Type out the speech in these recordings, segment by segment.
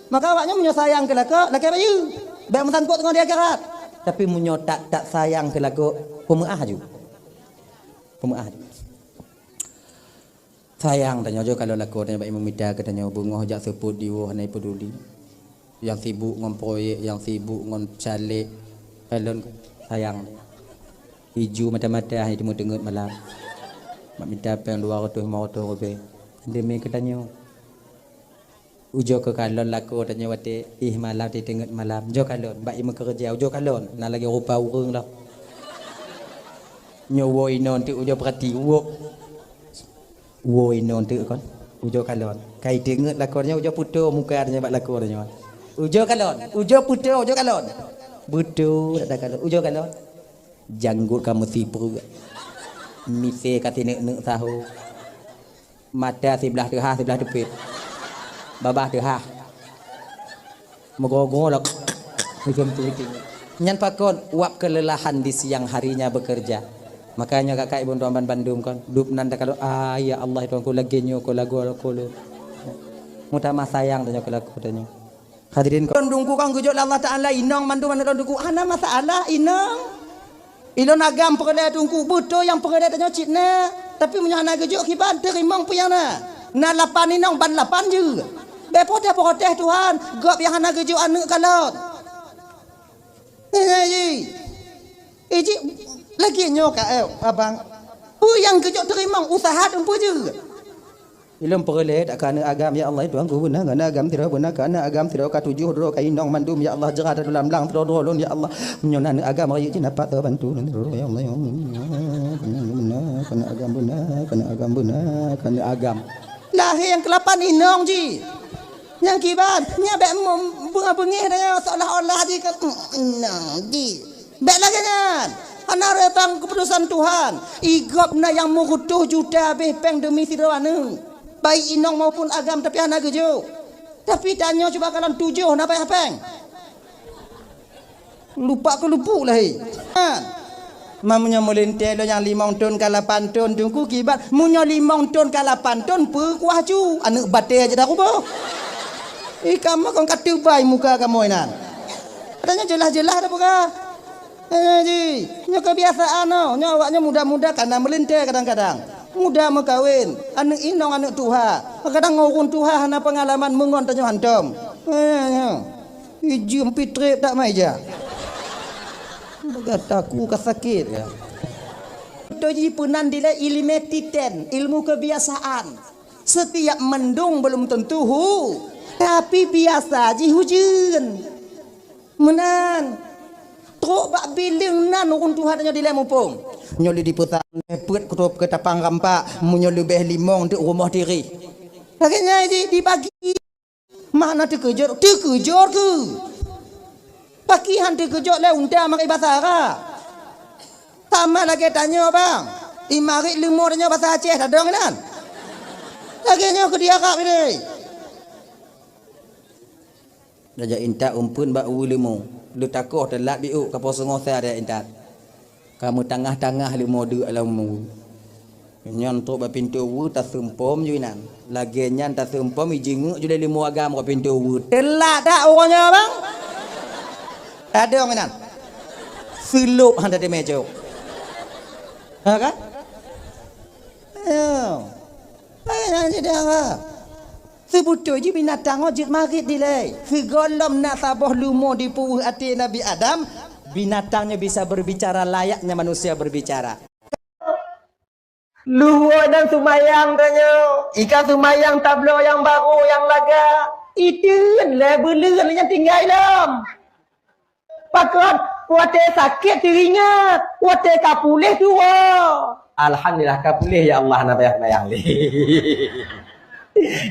Maka awaknya munyo sayang ke lagu laki bayu. Baik mesangkut dengan dia akhirat. Tapi munyo tak sayang ke lagu pemaah ju. Pemaah. Sayang tanya jo kalau lagu tanya baik memida katanya bunga jak seput diwo hanai peduli. Yang sibuk ngon proyek, yang sibuk ngon calik. Pelon sayang. Hiju mata-mata hai demo dengut malam. Mak minta peng 200 500 rupiah. Demi katanya ujo ke kalon laku tanya wate malam di dengut malam. Jo kalon baik me kerja ujo kalon. Nak lagi rupa urang dah. Nyowo inon tu ujo perhati uok. Woi non tu kan ujo kalon kai dengut lakonnya ujo putu muka tanya bak lakonnya ujo kalon ujo putu ujo kalon putu ada kalon ujo kalon janggut kamu sipru mise katine nek tahu mata sebelah tu ha sebelah tepit babah tu ha megogo lak macam tu nyan pakon uap kelelahan di siang harinya bekerja. Makanya kakak ibu tuan Bandung kan dup nanda kalau ya Allah itu aku lagi nyoko lagu aku lu mudah mas sayang tanya aku lagu tanya hadirin kan dungku kan gujok Allah Taala inong mandu mana dungku ana masalah inong ilon agam perle dungku betul yang perle tanya citna tapi punya anak gujok kiban terimong puyana na lapan inong ban lapan je be protes Tuhan gop yang anak gujok anak kalot iji lagi nyoka abang yang kejok terima usaha tempu je ilmu perle tak kana agam ya Allah Tuhan ku benar kana agam tidak benar kana agam tidak ka tujuh dro ka indong mandum ya Allah jerat dalam lang tro ya Allah menyonan agam raya je dapat bantu ya Allah ya benar kana agam benar kana agam benar kana agam lahir yang ke-8 indong ji yang kiban nya bek bunga-bungih dia seolah-olah di ji bek lagi kan anak retang keputusan Tuhan igopna yang mengutuh juta habis peng demi sidawana baik inong maupun agam tapi anak gejo tapi tanya coba kalian 7 napa peng lupa ke lupuk lah mamanya melintel yang 5 ton ke 8 ton tungku kibat munyo 5 ton ke 8 ton perkuah cu anak batai aja dah rupa kamu kan katu bai muka kamu inan adanya jelas-jelas dah buka ji, nyo kebiasaan no, nyo awaknya muda-muda karena melintir kadang-kadang. Muda mau kawin, anak inong anak tuha. Kadang ngurun tuha hana pengalaman mengon tanya hantom. Iji empitrip tak mai ja. Kataku kasakit ya. Itu jadi punan dile ilmu titen, ilmu kebiasaan. Setiap mendung belum tentu hu, tapi biasa ji hujan. Menan. Truk bak biling nan urun Tuhan nya dilem mumpung. Nyoli di putar pet kutup ke tapang rampak munyo lebih limong untuk rumah diri. Akhirnya di pagi mana terkejut ke. Pagi han terkejut le unda makai bahasa Arab. Sama lagi tanya bang. Imari limo tanya bahasa Aceh dah dong kan. Akhirnya ke dia kak ini. Raja inta umpun bak limo. Lu takoh telat biuk kapal sengok saya ada intat. Kamu tengah-tengah lu mode alamu. Nyan tu ba pintu wu ta sempom juinan. Lagi nyan ta sempom ijinguk ju dari limu agam ka pintu wu. Telat dak orangnya bang. Ada orang nan. Silup handa di meja. Ha kan? Ayo. Ayo ni dah. Sebutu je binatang ojit marit dilai. Segolom nak sabah lumo di puuh hati Nabi Adam, binatangnya bisa berbicara layaknya manusia berbicara. Lumo dan sumayang tanya. Ikan sumayang tablo yang baru yang laga. Itu lah belum yang tinggal dalam. Pakon wate sakit teringat, wate kapulih tua. Alhamdulillah kapulih ya Allah nak bayang li.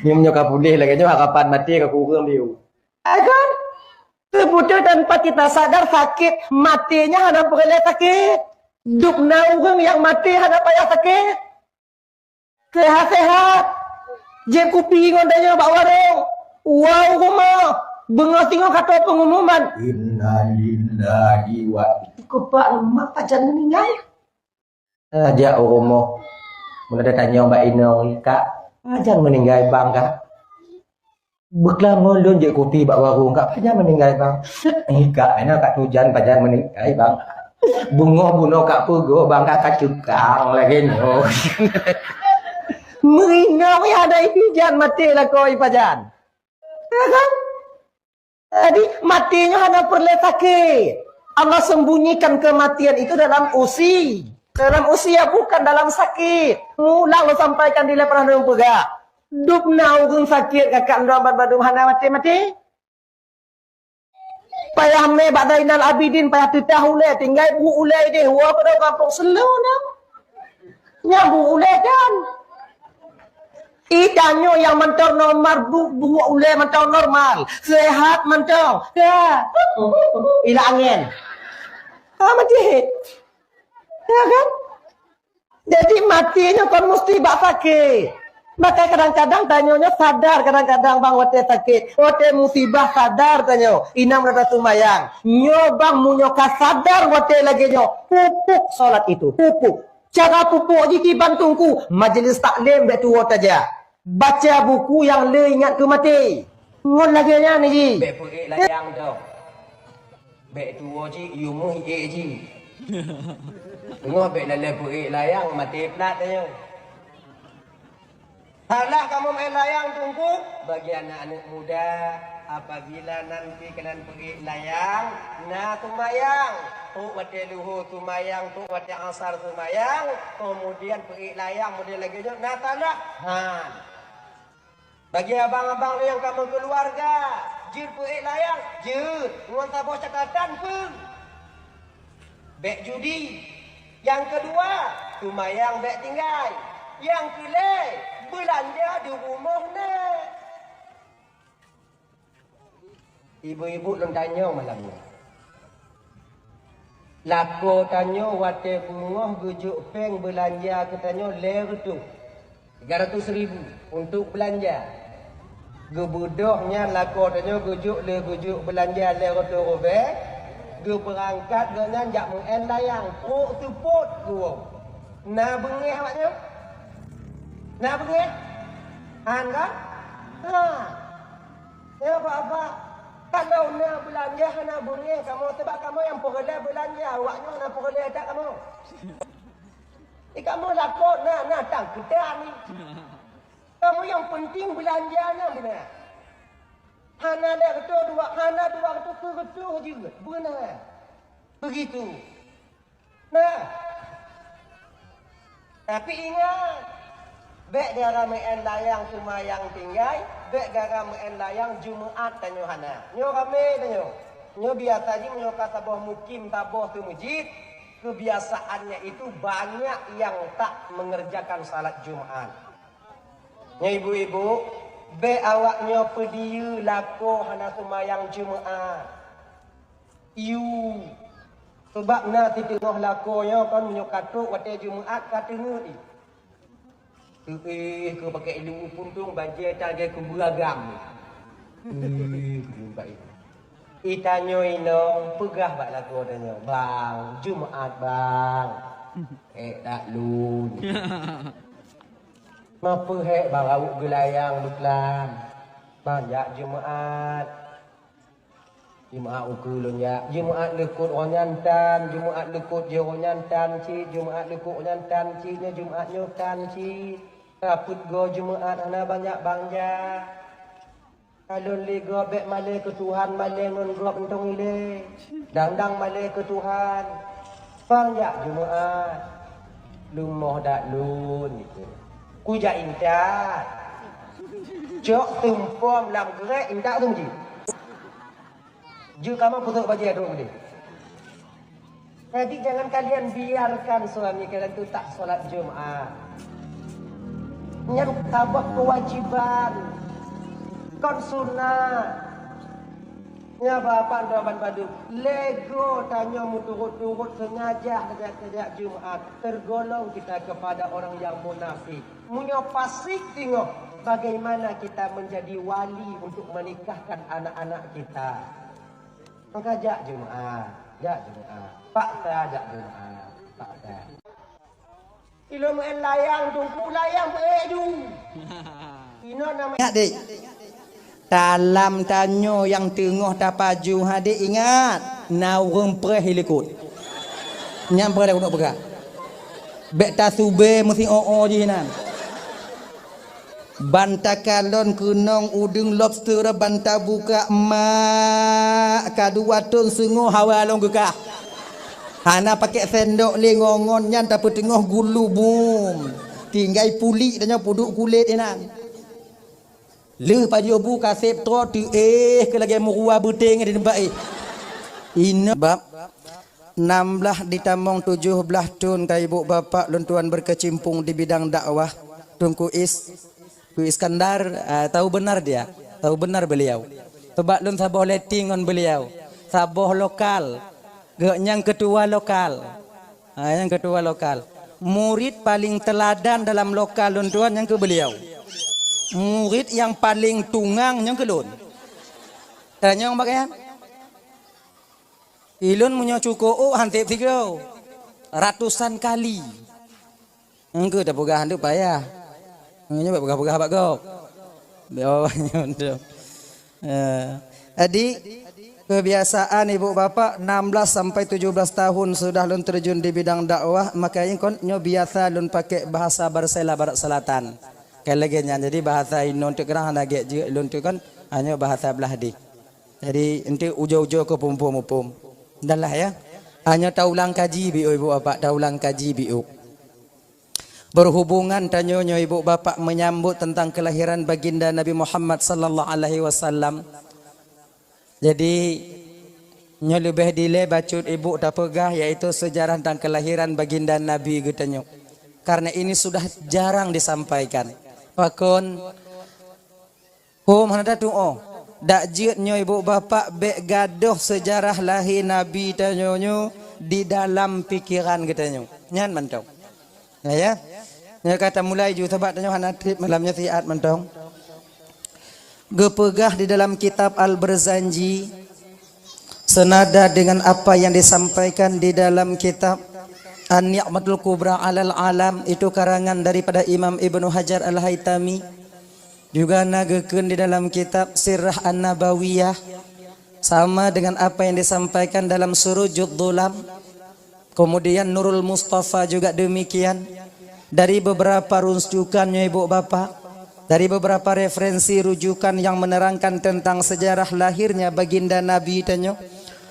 Nhưng nyokap pulih lagi nyo harapan mati ke kurang dia. Kan? Sebutnya tanpa kita sadar sakit matinya ada perele sakit. Dukna orang yang mati ada payah sakit. Sehat-sehat. Je kupi ngodanya bak warung. Wow rumah. Bengah tengok kata pengumuman. Innalillahi wa kepak lemak pajan meninggal. Ajak rumah. Mula tanya Mbak Inong, Kak. Jangan meninggal bangga. Berkelama lun je kopi bak warung kak pajan meninggal bang. Kak ana kat tujan pajan meninggal bang. Bunga kak pugo bang kak cukang lagi no. Meringau ya ada ipijan mati lah koi pajan. Kan? Jadi matinya hanya perlu sakit. Allah sembunyikan kematian itu dalam usia bukan dalam sakit. Mulang lo sampaikan di lepas dalam pegak. Dup naung sakit kakak ndobat badum hana mati. Payah me badainal abidin payah titah ulai tinggal bu ulai deh wa pada kampung selo dah. Nya bu ulai dan. Ikanyo yang mentor normal bu ulai mentor normal. Sehat mentor. Ya. Ila angin. Mati. Ya kan? Jadi matinya kan mesti bak sakit. Maka kadang-kadang tanyonya sadar, kadang-kadang bang wate sakit, wate musibah sadar tanyo, inam rata tumayang, nyobang munyoka sadar wate lagi nyo, pupuk solat itu, pupuk. Cara pupuk jiki bantungku, majelis taklim betu wate aja, baca buku yang le ingat ke mati, ngon lagi nya ni ji. Be pergi layang tu, be tu ji, yumu hije ji, ngoh be lele pergi layang mati plat tanyo. Halah kamu main layang tunggu bagi anak-anak muda apabila nanti kalian pergi layang nah tumayang tu wate luhur tumayang tu wate asar tumayang kemudian pergi layang kemudian lagi nah talah bagi abang-abang yang kamu keluarga jir pergi layang jir nuan tabos cakatan pun bek judi yang kedua tumayang bek tinggal yang kelai belanja di rumah nak. Ibu-ibu long tanya malam ni. Lako tanya wate bunga gujuk peng belanja ke tanya ler tu 300,000 untuk belanja. Gebudohnya lako tanya gujuk belanja ler tu robe. Ge berangkat dengan jak meng layang puk tu put gua. Nah bengeh maknya. Nah begini, anda, ya apa? Kalau nak belanja, nak bunyi kamu sebab kamu yang pergi belanja, awaknya nak pergi tak kamu. Kamu lakot nak tang kita ni. Kamu yang penting belanja nak benar. Hana dah ketua dua, hana dua ketua juga, benar. Begitu. Nah, tapi ingat. Bek gara main layang tumayang tinggal, bek gara main layang Jumaat tanyo hana. Nyo kami tanyo. Nyo biasa ni nyo kata boh mukim taboh ke masjid. Kebiasaannya itu banyak yang tak mengerjakan salat Jumaat. Nyo ibu-ibu, bek awak nyo pediu lako hana tumayang Jumaat. Iu. Sebab na titengah lako nyo kan nyo katuk wate Jumaat katengah ni. Ke pakai ilmu puntung banjir tangga ke beragam. Baik. Itanyo inong pegah bak lagu tanya. Bang, Jumaat bang. Tak lun. Mapa hek bang awak gelayang buklan. Banyak Jumaat. Jumaat ukulun ya. Jumaat lekut orang nyantan, Jumaat lekut je orang nyantan ci, Jumaat lekut orang nyantan ci, Jumaat nyotan ci. Kaput go Jumaat ana banyak bangja. Alun li go bek male ke Tuhan male ngun go entong ile. Dang male ke Tuhan. Bangja Jumaat. Lumoh dak lun gitu. Kuja intat. Jok tumpom lam gerek intat tu ji. Ju kamu putuk baju tu boleh. Jadi jangan kalian biarkan suami kalian tu tak solat Jumaat. Yang tabah kewajiban kon sunnah ya bapak doban badu lego tanya muturut-turut sengaja sejak Jumaat tergolong kita kepada orang yang munafik munyo pasik tengok bagaimana kita menjadi wali untuk menikahkan anak-anak kita maka jak Jumaat pak saya jak Jumaat pak saya ilo main layang tungku layang peju. Ino namanya Dik. Talam tanyo yang tengah tapaju hadik ingat. Naurung pereh hilikut. Nyam pereh nak pegang. Bek tasube mesti oo je nan. Banta kalon kunong udung lobster banta buka mak kadua tun sungu hawa long gekah. Hana pakai sendok le ngongon nyan tapi tengah gulu bum. Tinggai puli tanya puduk kulit enan. Le paju bu kasep tro tu ke lagi murua buting di tempat Ina bab 16 ditambung 17 tahun kai ibu bapa luntuan berkecimpung di bidang dakwah. Tungku Ku Iskandar tahu benar dia, tahu benar beliau. Sebab lun saboh letting on beliau, saboh lokal, yang ketua lokal, yang ketua lokal. Murid paling teladan dalam lokal lun tuan yang ke beliau. Murid yang paling tunggang yang ke lun. Tanya orang bagian. Ilun punya cukup hantip tiga, ratusan kali. Engkau dah pegah tu payah. Nyoba pegah-pegah abak kau. Adik kebiasaan ibu bapa 16 sampai 17 tahun sudah lun terjun di bidang dakwah, makanya kon nyo biasa lun pakai bahasa Barsela Barat Selatan. Kelegennya jadi bahasa Inon tu kerang nak je lun tu kan hanya bahasa belah di. Jadi nanti ujo-ujo ke pum-pum. Dahlah ya. Hanya taulang kaji biu ibu bapa, taulang kaji biu. Berhubungan tanyonyo ibu bapa menyambut tentang kelahiran baginda Nabi Muhammad sallallahu alaihi wasallam. Jadi nyo lebih dile bacut ibu tak pegah yaitu sejarah tentang kelahiran baginda Nabi getanyo. Karena ini sudah jarang disampaikan. Pakon mana tu dak jeut nyo ibu bapa bek gaduh sejarah lahir Nabi tanyonyo di dalam pikiran getanyo. Nyan mantau. Ya. Ya kata mulai juga sebab tanya hana trip malamnya siat mentong. Gepegah di dalam kitab Al-Barzanji senada dengan apa yang disampaikan di dalam kitab An-Ni'matul Kubra 'alal Alam, itu karangan daripada Imam Ibnu Hajar Al-Haytami. Juga nagekeun di dalam kitab Sirah An-Nabawiyah sama dengan apa yang disampaikan dalam Surujud Dhulam. Kemudian Nurul Mustafa juga demikian. Dari beberapa rujukannya ibu bapa, dari beberapa referensi rujukan yang menerangkan tentang sejarah lahirnya baginda Nabi tanyo,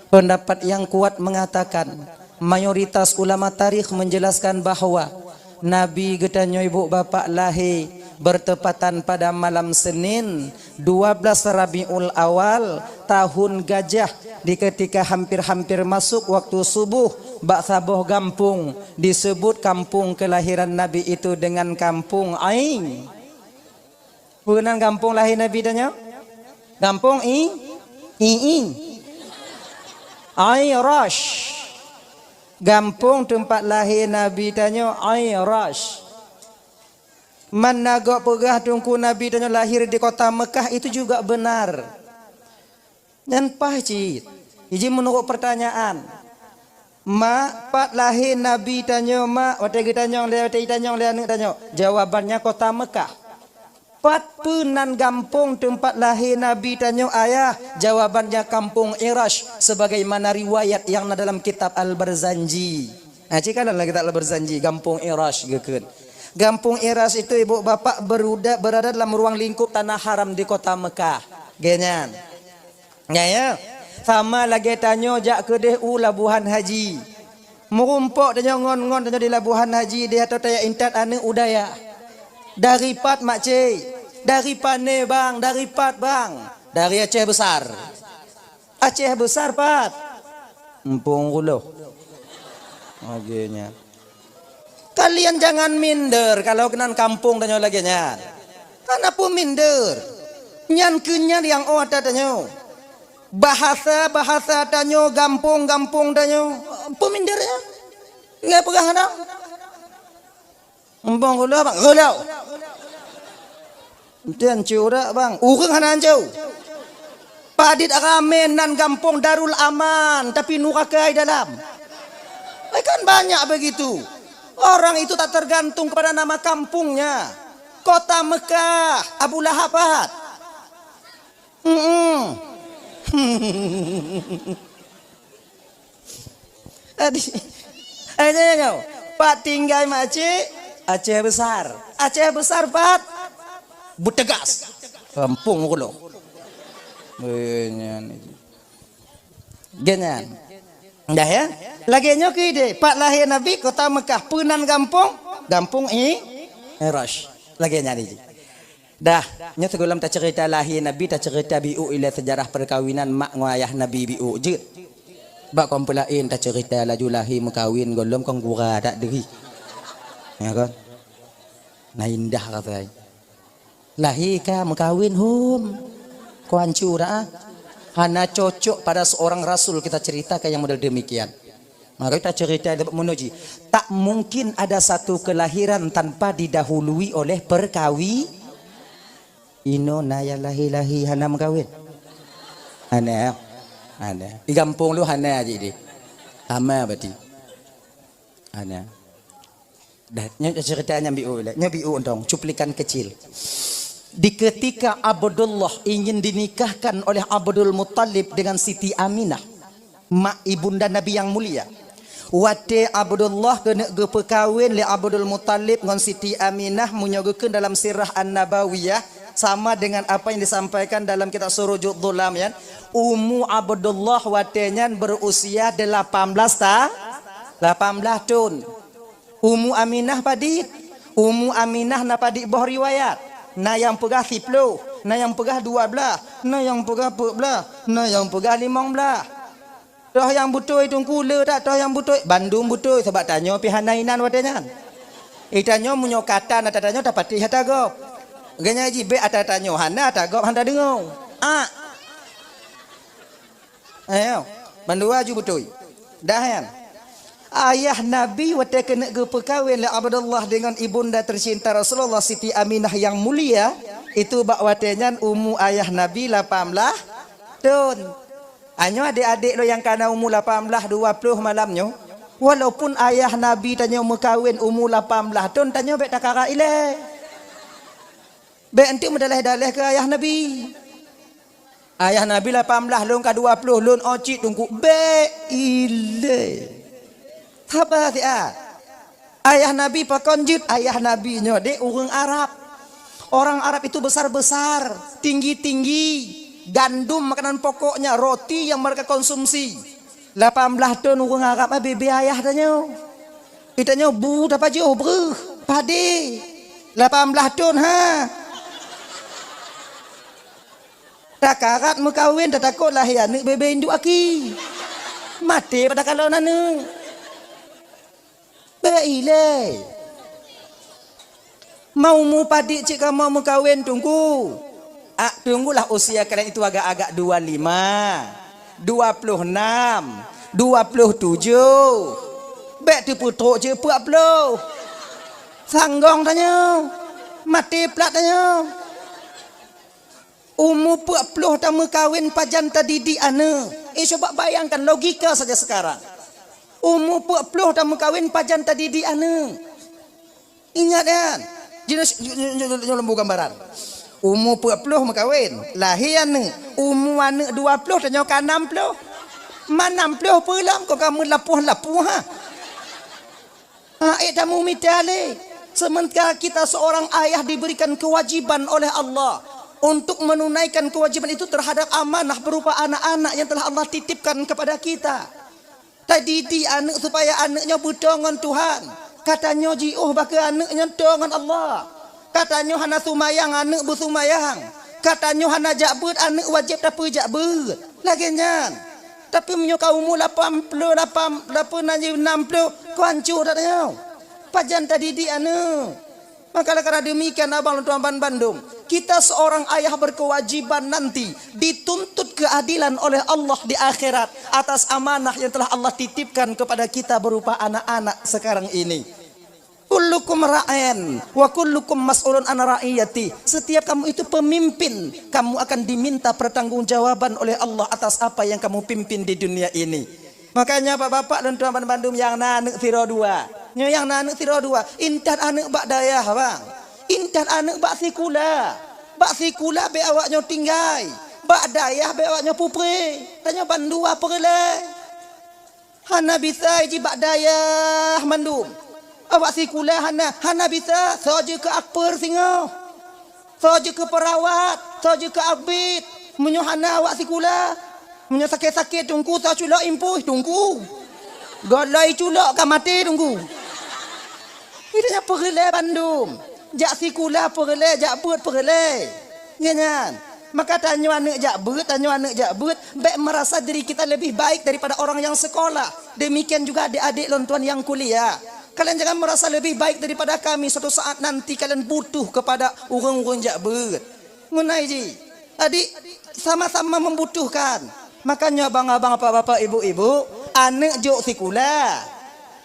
pendapat yang kuat mengatakan mayoritas ulama tarikh menjelaskan bahawa Nabi getanyo ibu bapa lahir bertepatan pada malam Senin 12 Rabiul Awal tahun Gajah, di ketika hampir-hampir masuk waktu subuh bak saboh kampung disebut kampung kelahiran Nabi itu dengan kampung Ain. Bukan kampung lahir Nabi tanya? Kampung Ayrash. Kampung tempat lahir Nabi tanya Ayrash. Mana gak pegah tungku Nabi tanya lahir di kota Mekah itu juga benar. Dan pahcit. Iji menurut pertanyaan. Mak pat lahir Nabi tanya mak waktu kita tanya jawabannya kota Mekah. Pat penan kampung tempat lahir Nabi tanya ayah jawabannya kampung Irash sebagaimana riwayat yang dalam kitab Al-Barzanji. Nah jika dalam kitab Al-Barzanji kampung Irash geukeun. Kampung Irash itu ibu bapak berada dalam ruang lingkup tanah haram di kota Mekah. Genyan. Ya. Sama lagi tanya jak kedeh labuhan haji. Merumpok tanya ngon-ngon tanya di labuhan haji dia atau tanya intat ane udaya. Dari pat mak cik. Dari pane bang, dari pat bang. Dari Aceh besar. Aceh besar pat. Empung uluh. Akhirnya. Kalian jangan minder kalau kenan kampung tanya lagi nyan. Kenapa minder? Nyan kenyan yang ada tanya. Bahasa tanyo gampung tanyo pemindirnya nggak pegang ada empong gula bang gula dan cura bang urang hanan jauh padit aramen nan gampung Darul Aman tapi nurakai dalam kan banyak begitu orang itu tak tergantung kepada nama kampungnya kota Mekah Abu Lahabat Ayo, Pak tinggal Aceh, Aceh besar. Aceh besar, Pak. Butegas. Kampung kulo. Ganyan. Dah ya. Lagi nyo ide, Pak lahir Nabi kota Mekah, punan gampung Rush. Lagi nyari. Dah, nya segulam tak cerita lahir Nabi, tak cerita biu ila sejarah perkawinan mak ngayah Nabi biu je. Bak kompulain tak cerita laju lahir mekawin golom kong gura tak deri. Ya kan? Nah indah katanya. Lahir ka mekawin Kau hancur dah. Hana cocok pada seorang rasul kita cerita kayak yang model demikian. Maka kita cerita dapat menuji. Tak mungkin ada satu kelahiran tanpa didahului oleh Ino naya lahi hana mekawin. Hana. Di kampung lu hana aja di. Sama berarti. Hana. Dah ceritanya biu dong, cuplikan kecil. Di ketika Abdullah ingin dinikahkan oleh Abdul Muttalib dengan Siti Aminah, mak ibunda Nabi yang mulia. Wate Abdullah kena berkahwin le Abdul Muttalib dengan Siti Aminah menyogokan dalam sirah An-Nabawiyah sama dengan apa yang disampaikan dalam kitab Surujud Dhulam ya. Ummu Abdullah watenya berusia 18 tahun. Ummu Aminah padit. Ummu Aminah na padit boh riwayat. Na yang pegah 10, na yang pegah 12, na yang pegah 14, na yang pegah 15. Dah yang betul itu kula tak, dah yang betul Bandung betul sebab tanya pihak nainan wadanya. Itanya munyo kata na tanya dapat hata gop. Ganya ji be ata tanya hana ta gop handa dengung. Ayo, Bandung aju betul. Dah yang ayah Nabi waktu kena berkahwin oleh Abdullah dengan ibunda tercinta Rasulullah Siti Aminah yang mulia itu bak watenya umur ayah Nabi 18 tahun. Anyo adik-adik lo yang kana umur 18 20 malamnya walaupun ayah Nabi tanya berkahwin umur 18 tahun tanya bek takara ile. Bek enti medalih-dalih ke ayah Nabi. Ayah Nabi 18 lun ka 20 lun ocit tunggu bek ile. Apa dia? Ayah Nabi pakonjut, ayah Nabi nya de orang Arab. Orang Arab itu besar-besar, tinggi-tinggi, gandum makanan pokoknya, roti yang mereka konsumsi. 18 tahun orang Arab bebe ayah tanya. Itanya bu apa jauh bro? Pade. 18 tahun Tak karat mekawin tak takut lah ya nek bebe induk aki. Mati pada kalau nanu. Baiklah. Mau mu padik cik kamu mau kawin tunggu. Tunggulah usia kalian itu agak-agak 25, 26, 27. Bek tu putruk je 40. Sanggong tanya. Mati plat tanya. Umur 40 tak kawin pajan tadi ana. Coba bayangkan logika saja sekarang. Umur 40 dah mekawin pajan tadi di ana. Ingat kan? Jenis lembu gambaran. Umur 40 mekawin, lahir ana. Umur anak 20 tanya ke 60. Mana 60 pulang kau kamu lapuh-lapuh tamu mitale. Sementara kita seorang ayah diberikan kewajiban oleh Allah untuk menunaikan kewajiban itu terhadap amanah berupa anak-anak yang telah Allah titipkan kepada kita. Tadi di anak supaya anaknya bertongan Tuhan. Katanya baka anaknya tongan Allah. Katanya hana sumayang anak bersumayang. Katanya hana jakbut anak wajib tapi jakbut. Laginya. Tapi menyo kaum 80 60 kau hancur tak tahu. Pajan tadi di anak. Maka karena demikian abang tuan Bandung, kita seorang ayah berkewajiban nanti dituntut keadilan oleh Allah di akhirat atas amanah yang telah Allah titipkan kepada kita berupa anak-anak sekarang ini. Kullukum ra'in wa kullukum mas'ulun an ra'iyati. Setiap kamu itu pemimpin, kamu akan diminta pertanggungjawaban oleh Allah atas apa yang kamu pimpin di dunia ini. Makanya bapak-bapak dan tuan Bandung yang nanek tiro dua. Yang anak tiro dua, intan anak bak dayah bang, intan anak bak sikula be awaknya tinggai, Bak dayah bewaknya pupri. Tanya bandu apa le? Hana bisa iji bak dayah mandum. Awak si kulah hana bisa saja ke akper singa. Saja ke perawat, saja ke abid. Munyo hana awak si kulah. Munyo sakit-sakit tunggu sa culak impuh tunggu. Golai culak kan mati tunggu. Idanya perle bandum. Jak si kulah perle, jak buat perle. Nyanyan. Maka tanya anak jak but, baik merasa diri kita lebih baik daripada orang yang sekolah. Demikian juga adik-adik lontuan yang kuliah. Kalian jangan merasa lebih baik daripada kami. Suatu saat nanti kalian butuh kepada orang-orang jak but. Ngunai ji. Adik sama-sama membutuhkan. Makanya abang-abang, bapak-bapak, ibu-ibu, anak jok sekolah.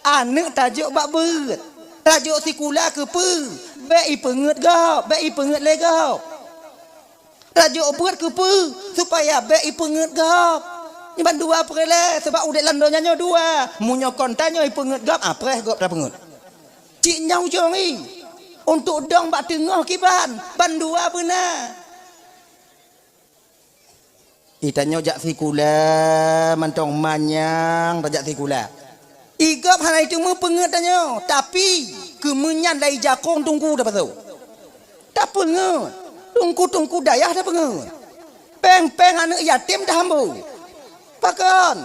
Anak tajuk bak but. Tajuk sekolah ke pe. Baik penget gau, baik penget legau. Tajuk buat ke pe supaya baik penget gap. Ni ban dua perle sebab udah landonya nyo dua. Munyo kontanya penget gap apres gap dah penget. Cik nyau jongi. Untuk dong bak tengah kiban. Ban dua benar. Itanyo jak sikula mantong manyang tajak sikula. Igap hana itu mu penget tanyo. Tapi kemenyan lai jakong tunggu dah pasau. Tak penget. Tungku dayah dah pengen. Peng anak yatim dah hambu. Pakon.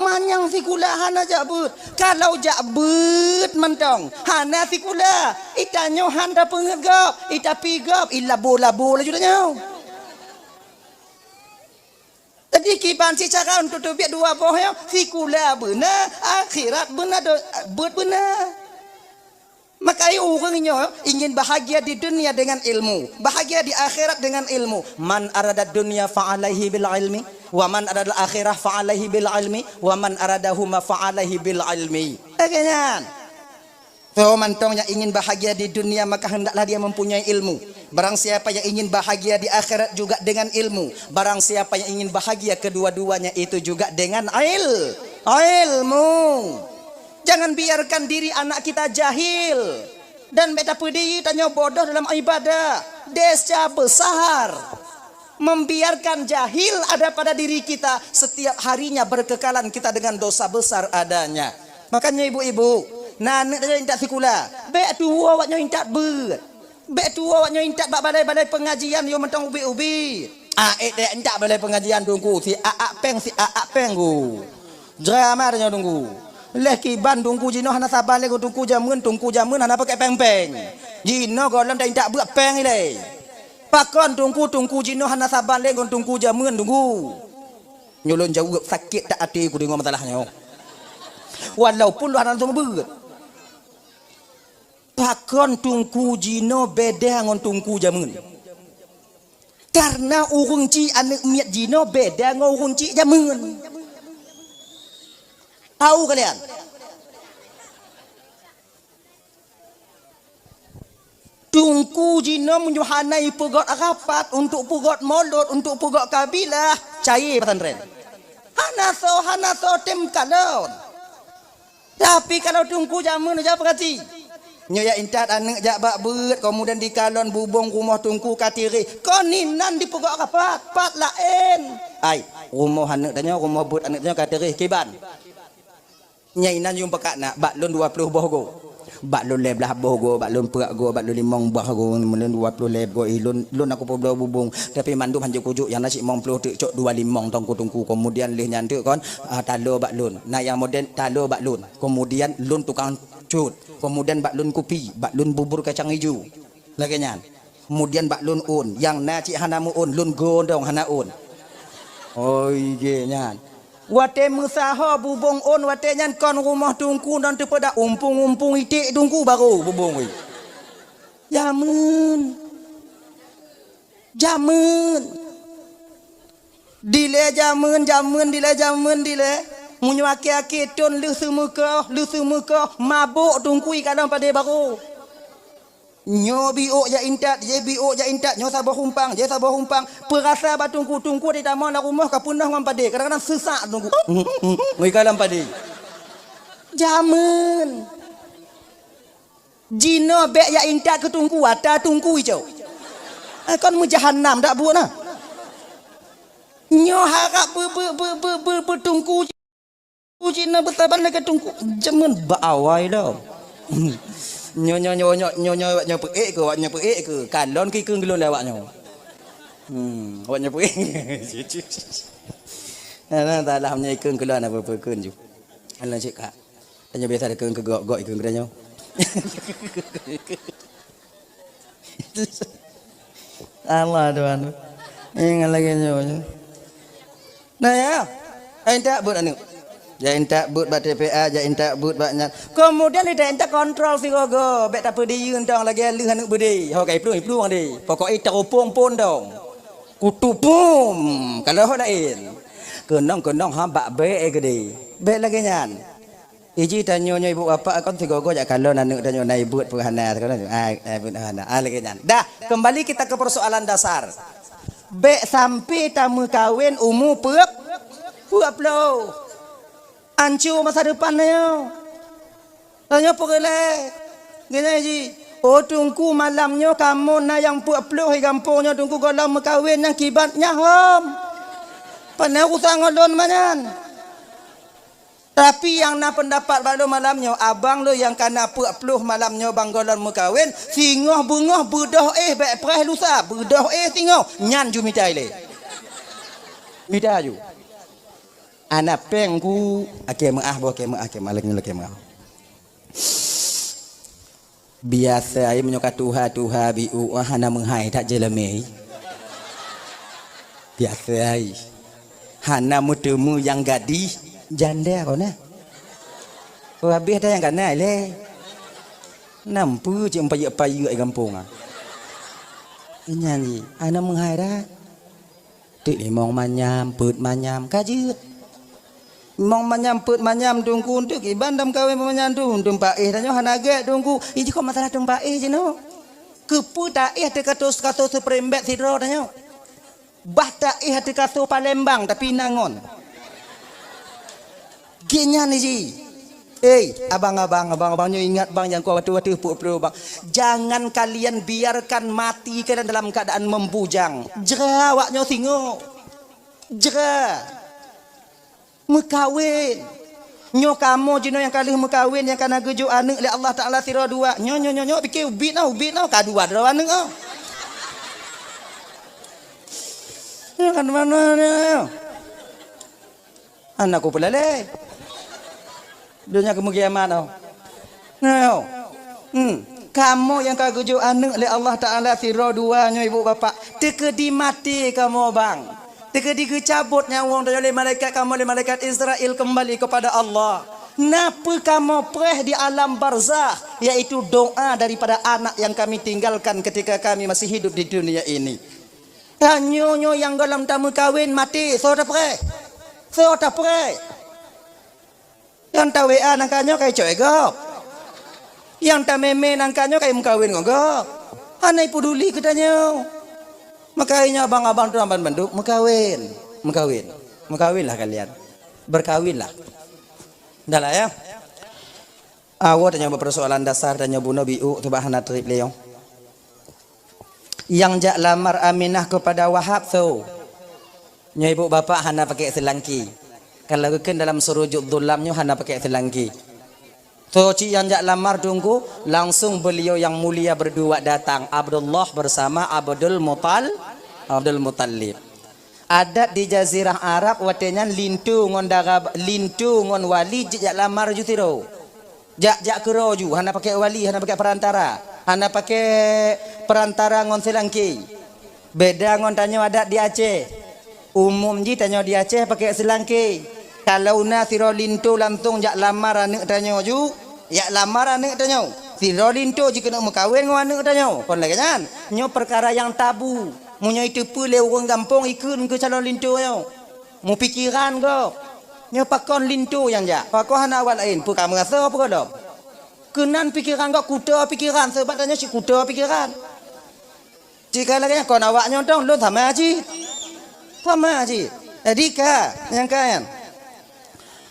Manyang si kula hana jabut. Kalau jabut mentong. Hana si kula. Itanyo han dah pengen gap. Ita pigap. Ilabo-labo lah judanya. Tadi kiban si cara untuk biar dua bohnya. Si kula benar. Akhirat benar. Benar. Maka orangnya ingin bahagia di dunia dengan ilmu, bahagia di akhirat dengan ilmu. Man arada dunia fa'alaihi bil ilmi, wa man arada akhirah fa'alaihi bil ilmi, wa man aradahuma fa'alaihi bil ilmi. Akhirnya, so mantong yang ingin bahagia di dunia maka hendaklah dia mempunyai ilmu. Barang siapa yang ingin bahagia di akhirat juga dengan ilmu. Barang siapa yang ingin bahagia kedua-duanya itu juga dengan ilmu. Jangan biarkan diri anak kita jahil. Dan beta pedih tanya bodoh dalam ibadah. Desa besar. Membiarkan jahil ada pada diri kita. Setiap harinya berkekalan kita dengan dosa besar adanya. Makanya ibu-ibu. Nanak tanya intak sikula. Bek tua awaknya intak ber. Bek tua awaknya intak bak balai-balai pengajian. Yo mentang ubi-ubi. Dek intak balai pengajian tunggu. Si peng ku. Drama tanya tunggu. Leki Bandung ku jino hana sabar lego tungku jamun hana pakai peng-peng. Jino golam dah indak buat peng ile. Pakon tungku jino hana sabar lego tungku jamun tunggu. Nyolon jauh sakit tak hati ku dengar masalahnya. Walaupun lu hana sama berat. Pakon tungku jino beda ngon tungku jamun. Karena urung ci anak miat jino beda ngon urung ci jamun. Tahu kalian? Tungku jino menyuhanai pegot rapat untuk pegot molot, untuk pegot kabilah. Cair pesantren. Hana so tem kalon. Tapi kalau tungku jamun aja perhati. Nyoya intat anak jak bak beut, kemudian di kalon bubung rumah tungku katiri. Koninan di pegot rapat, pat lain. Ai, rumah anak tanya, rumah beut anak tanya katiri kiban. Nyainan yung pakana baklon 20 bohgo baklon leblah bohgo baklon perak go baklon limong bohgo mulun 20 lebo lun aku poblo bubung tapi mandum hanjuk kujuk yang nasi 50 cok 25 tongku kemudian leh nyantuk kon talo baklon nah yang modern talo baklon kemudian lun tukang cut kemudian baklon kopi baklon bubur kacang hijau lagi nyan kemudian baklon un yang naci hanamu un lun gondong hana un oh iya nyan wate musaha bubung on wate nyan kon rumah tungku dan pada umpung itik tungku baru bubung we. Jamun. Dile dile. Munyo aki ton lu semuka mabuk tungku kadang pada baru. Nyo biok ya intat, nyo sabah humpang, perasa batungku di taman la rumah ka punah ngam pade, kadang-kadang sesak tungku. Ngai kalam pade. Jamun. Jino bek ya intat ke tungku ata tungku ijo. Kon mu jahannam dak buat nah. Nyo harap bertungku Cina bertaban lagi tungku jangan baawai dah. Nyo peik ke kalon ki keung gelon lawak nyo. Awaknya peik. Nah, dalamnya keung gelon apa keung ju. Alah cik kak. Tanya biasa ada keung kegok-gok keung kedanya. Allah Tuhan. Ingat lagi nyo. Nah ya, entak buat anu. Ya entak buat bat TPA, ya entak buat batnya. Kemudian dia entak kontrol si gogo. Bet apa dia entang lagi leuh anu bede. Ho kai pluang deh. Pokok teropong pun dong. Kutupum. Kalau ho lain. Kenong hamba be gede. Be lagi nyan. Iji tanyo ibu bapa kon si gogo ya kalau anu tanyo nai buat perhana kan. Buat hana. Lagi nyan. Dah, kembali kita ke persoalan dasar. Be sampai tamu kawin umur puap Ancu masa depannya. Tanya pergelek. Gini ji. Oh tunggu malamnya kamu na yang puap-puap di kampungnya tunggu kalau mekawin yang kibatnya hom. Panai usah ngolon manyan. Tapi yang na pendapat pada malamnya abang lo yang kana puap-puap malamnya bang golon mekawin singoh bungoh budoh baik preh lusa budoh singoh nyan ju mitai le. Mitai ju. Anak pengku ake maah bo ke maah ke malaknya ke maah. Biasa ai menyokat tuha biu hana menghai tak jeleme. Biasa ai. Hana mutemu yang gadis janda kau na. Kau habis ada yang kana le. Nampu je payu ai kampung ah. Nyanyi ana menghai dah. Tik limong manyam, put manyam kajut. Mong menyamput manyam tungku untuk ibandam kawin menyandu untuk pak tanya hanaga tungku ini kok masalah tung pak je no kepu tak te kata seprembet sidro tanya bah tak te kata Palembang tapi nangon genya ni ji abang nyo ingat bang yang kuat waktu pup bang jangan kalian biarkan mati kalian dalam keadaan membujang jera waknyo singo jera mekawin nyo kamu jino yang kali mekawin yang kana gejo anak le Allah Taala sira dua nyo pikir ubit nau kadua dua anak oh ya kan mana anakku pelale dunia kemukiamat oh no kamu yang kagejo anak le Allah Taala sira dua nyo ibu bapa tekedi mati kamu bang Tekedi cabut nyawang dari malaikat kamu oleh malaikat Israel kembali kepada Allah. Napa kamu preh di alam barzah yaitu doa daripada anak yang kami tinggalkan ketika kami masih hidup di dunia ini. Nyo yang dalam tamu kawin mati, saudara preh. Yang tahu WA nangkanyo kai coy gop. Yang tak meme nangkanyo kai mukawin gop. Anai peduli katanya. Makanya abang-abang tu abang banduk mekawinlah kalian, berkawinlah. Dah lah ya. Awak tanya persoalan dasar tanya bunuh biu tu bahana trip leong. Yang jak lamar Aminah kepada Wahab tu, nyai ibu bapa hana pakai selangki. Kalau keken dalam surujud dhulamnya hana pakai selangki. So yang jak lamar tunggu langsung beliau yang mulia berdua datang Abdullah bersama Abdul Muttalib. Adat di Jazirah Arab watenya lintu ngon wali jak lamar ju tiro. Jak kero ju hana pakai wali hana pakai perantara ngon selangki. Beda ngon tanyo adat di Aceh. Umum ji tanyo di Aceh pakai selangki. Kalau na siro lintu langsung jak lamar anak tanyo ju, jak lamar anak tanyo. Siro lintu jika nak mekawin dengan anak tanyo. Kon lagi kan? Nyo perkara yang tabu. Munyo itu pule orang kampung ikut ke calon lintu yo. Mu pikiran go. Nyo pakon lintu yang jak. Pakon hana awal lain. Pu kamu rasa apa kodok? Kenan pikiran go kuda pikiran sebab tanyo si kuda pikiran. Jika lagi kon awaknya dong lu sama aji. Sama aji. Jadi yang kan?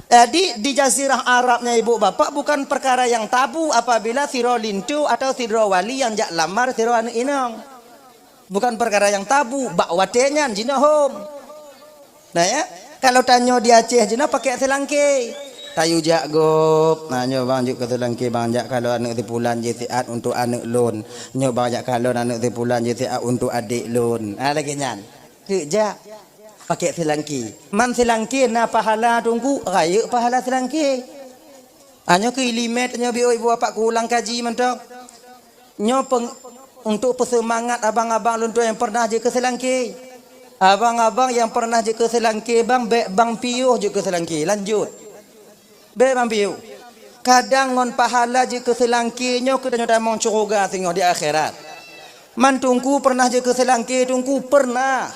Jadi di Jazirah Arabnya ibu bapak bukan perkara yang tabu apabila siro lintu atau siro wali yang jak lamar siro anak inang. Bukan perkara yang tabu. Bak watenya jinahom. Nah ya, kalau tanya di Aceh je nak pakai selangki. Tayu jak gop. Nah nyo bang juk ke selangki bang jak kalau anak tipulan je tiat untuk anak lon. Nyo bang jak kalau anak tipulan je tiat untuk adik lon. Ah lagi nyan. Tu jak pakai selangki. Man selangki na pahala tunggu raya pahala selangki. Anyo ke limit nyo bi ibu bapak ku ulang kaji mentok. Nyo untuk persemangat abang-abang luntur yang pernah je ke selangki. Abang-abang yang pernah je ke selangki bang, bang piuh je ke selangki. Lanjut. Bang piuh. Kadang ngon pahala je ke selangki nyo ke dah mong curuga tengok di akhirat. Man tungku pernah je ke selangki, tungku pernah.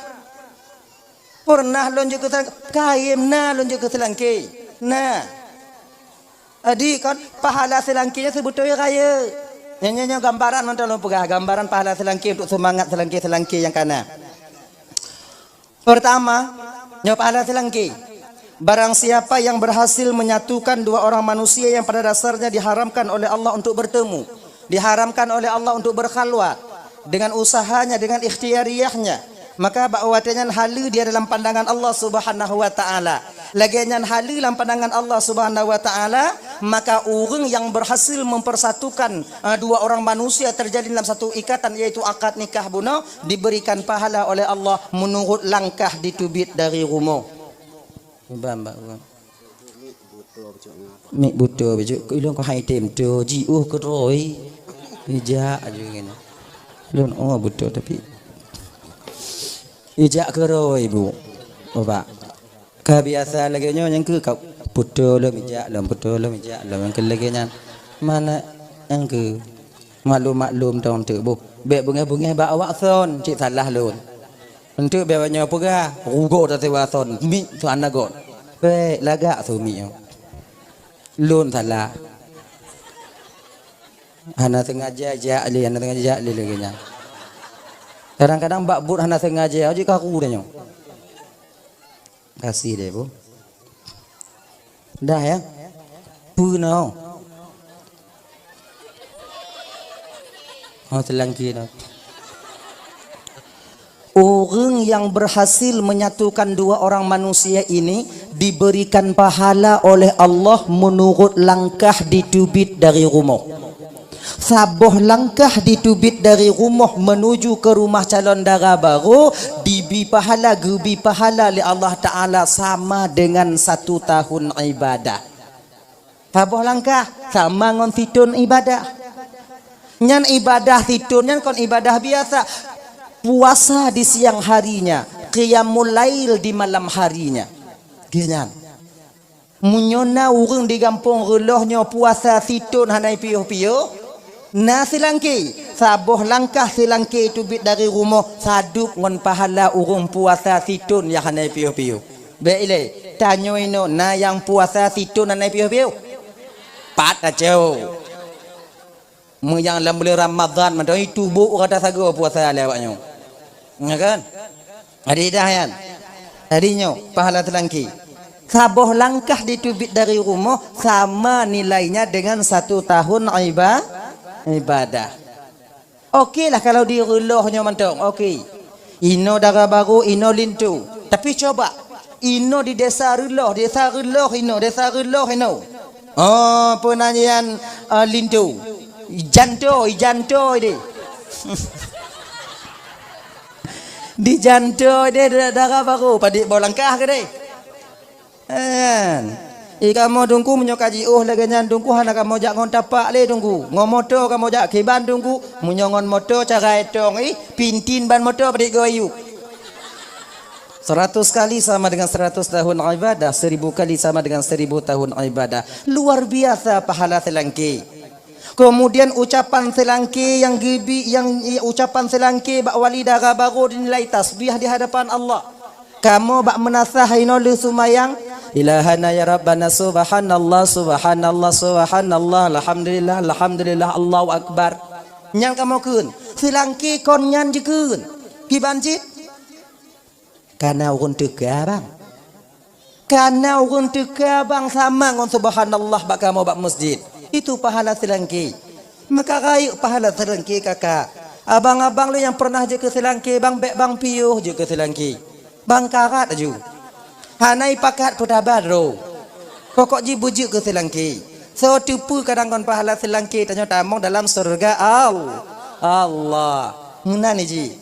Pernah lon je ke selangki, kaim na lon je ke selangki. Nah. Adik kan pahala selangkinya sebetulnya raya. Nyanyi gambaran nonton lo pegah gambaran pahala selangki untuk semangat selangki yang kana. Pertama, nyo pahala selangki. Barang siapa yang berhasil menyatukan dua orang manusia yang pada dasarnya diharamkan oleh Allah untuk bertemu, diharamkan oleh Allah untuk berkhalwat, dengan usahanya, dengan ikhtiariyahnya, maka bahawatannya halu dia dalam pandangan Allah Subhanahu wa taala. Lagian halu dalam pandangan Allah Subhanahu wa taala, maka orang yang berhasil mempersatukan dua orang manusia terjadi dalam satu ikatan yaitu akad nikah bunuh diberikan pahala oleh Allah menurut langkah ditubit dari rumah. Mbak. Mik buto baju ko ilong ko hai tem to ji ke roi. Ija aja ngene. Lon buto tapi ija ke roi bu. Bapak. Kebiasa lagi nyo yang ke kau buto lo ija lo yang ke lagi nyan. Mana yang ke maklum tong tu bu. Bek bunga ba awak son cik salah lon. Untuk bewanya pega rugo ta sewa son mi tu anagot. Be lagak tu mi. Lon salah. Hana sengaja jali lagi nya. Kadang-kadang bak but hana sengaja aja kaku dah nyo. Kasih deh bu. Dah ya. Puno. Oh selangki dah. Orang yang berhasil menyatukan dua orang manusia ini diberikan pahala oleh Allah menurut langkah ditubit dari rumah. Saboh langkah ditubit dari rumah menuju ke rumah calon dara baru dibi pahala gubi pahala oleh Allah Ta'ala sama dengan 1 tahun ibadah. Saboh langkah sama ngon situn ibadah. Nyan ibadah situn nyan kon ibadah biasa. Puasa di siang harinya, qiyamul lail di malam harinya. Gini. Munyona urang di kampung relohnya puasa situn hanai piuh-piuh. Na silangki, saboh langkah silangki tubit dari rumah sadup ngon pahala urang puasa situn yang hanai piuh-piuh. Baiklah, tanya ino na yang puasa situn hanai piuh-piuh. Pat aja. Yang dalam bulan Ramadan macam itu bu kata sago puasa lewatnya. Ya kan? Ada dah Tadinya pahala telangki. Saboh langkah ditubit dari rumah sama nilainya dengan 1 tahun ibadah. Okeylah kalau di relohnya mantong. Okey. Ino dara baru, ino lintu. Tapi coba ino di desa reloh ino. Oh, penanyian lintu. Ijanto ini. Di janto dia darah baru padik bawa langkah ke deh. Kamu tunggu menyokaji lagi nyan tunggu hana kamu jak ngon tapak le tunggu. Ngon motor kamu jak kiban tunggu menyongon motor cara etong pintin ban motor padik goyu. 100 kali sama dengan 100 tahun ibadah, 1000 kali sama dengan 1000 tahun ibadah. Luar biasa pahala selangki. Kemudian ucapan selangki yang gibi ucapan selangki bak wali dara baru dinilai tasbih di hadapan Allah. Kamu bak menasah ino le sumayang ilahana ya rabbana subhanallah alhamdulillah Allahu akbar. Nyang kamu keun selangki kon nyan je keun kibanjit kana urun tega bang sama ngon subhanallah bak kamu bak masjid. Itu pahala selangki. Maka rayu pahala selangki kakak. Abang-abang lu yang pernah je ke selangki, bang piuh je ke selangki. Bang karat aju. Hanai pakat putabaro. Pokok ji bujuk ke selangki. So tipu kadang kon pahala selangki tanya tamong dalam surga Allah. Ngena ni ji.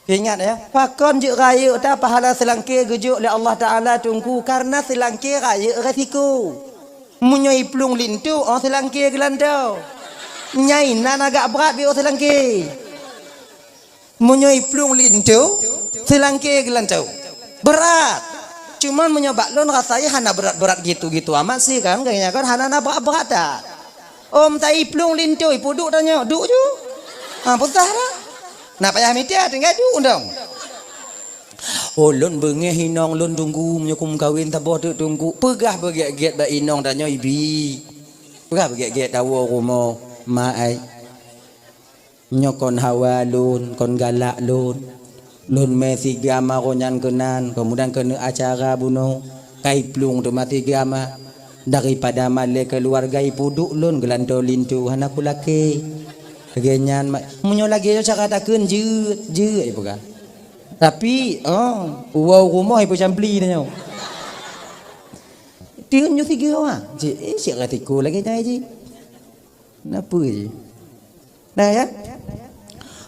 Ingat ya, pakon je raya ta pahala selangki gujuk oleh Allah Taala tunggu karena selangki raya resiko. Munyoi plung lintu orang selangki gelantau. Nyai nan agak berat bi orang selangki. Munyoi plung lintu selangki gelantau. Berat. Cuman menyobak lon rasanya hana berat-berat gitu-gitu amat sih kan kayaknya kan hana berat-berat dah. Om tai plung lintu ipu duk tanya, duk ju. Ha pusah dah. Nak payah mitia tinggal duk dong. Oh lon bengeh hinong lon tunggu menyukum kawin taboh tu tunggu. Pegah begiat-giat ba inong tanya ibi. Pegah begiat-giat tawo rumah mai. Nyokon hawa lon kon galak lon. Lun mesi gama konyan kenan kemudian kena acara bunuh kai plung tu mati gama daripada male keluarga ipuduk lun gelanto lintu hana kulake genyan munyo lagi yo cakatakeun je ibu kan tapi wow rumah ibu campli nya tiun nyu tiga ah je si ratiku lagi nyai ji napa ji nah ya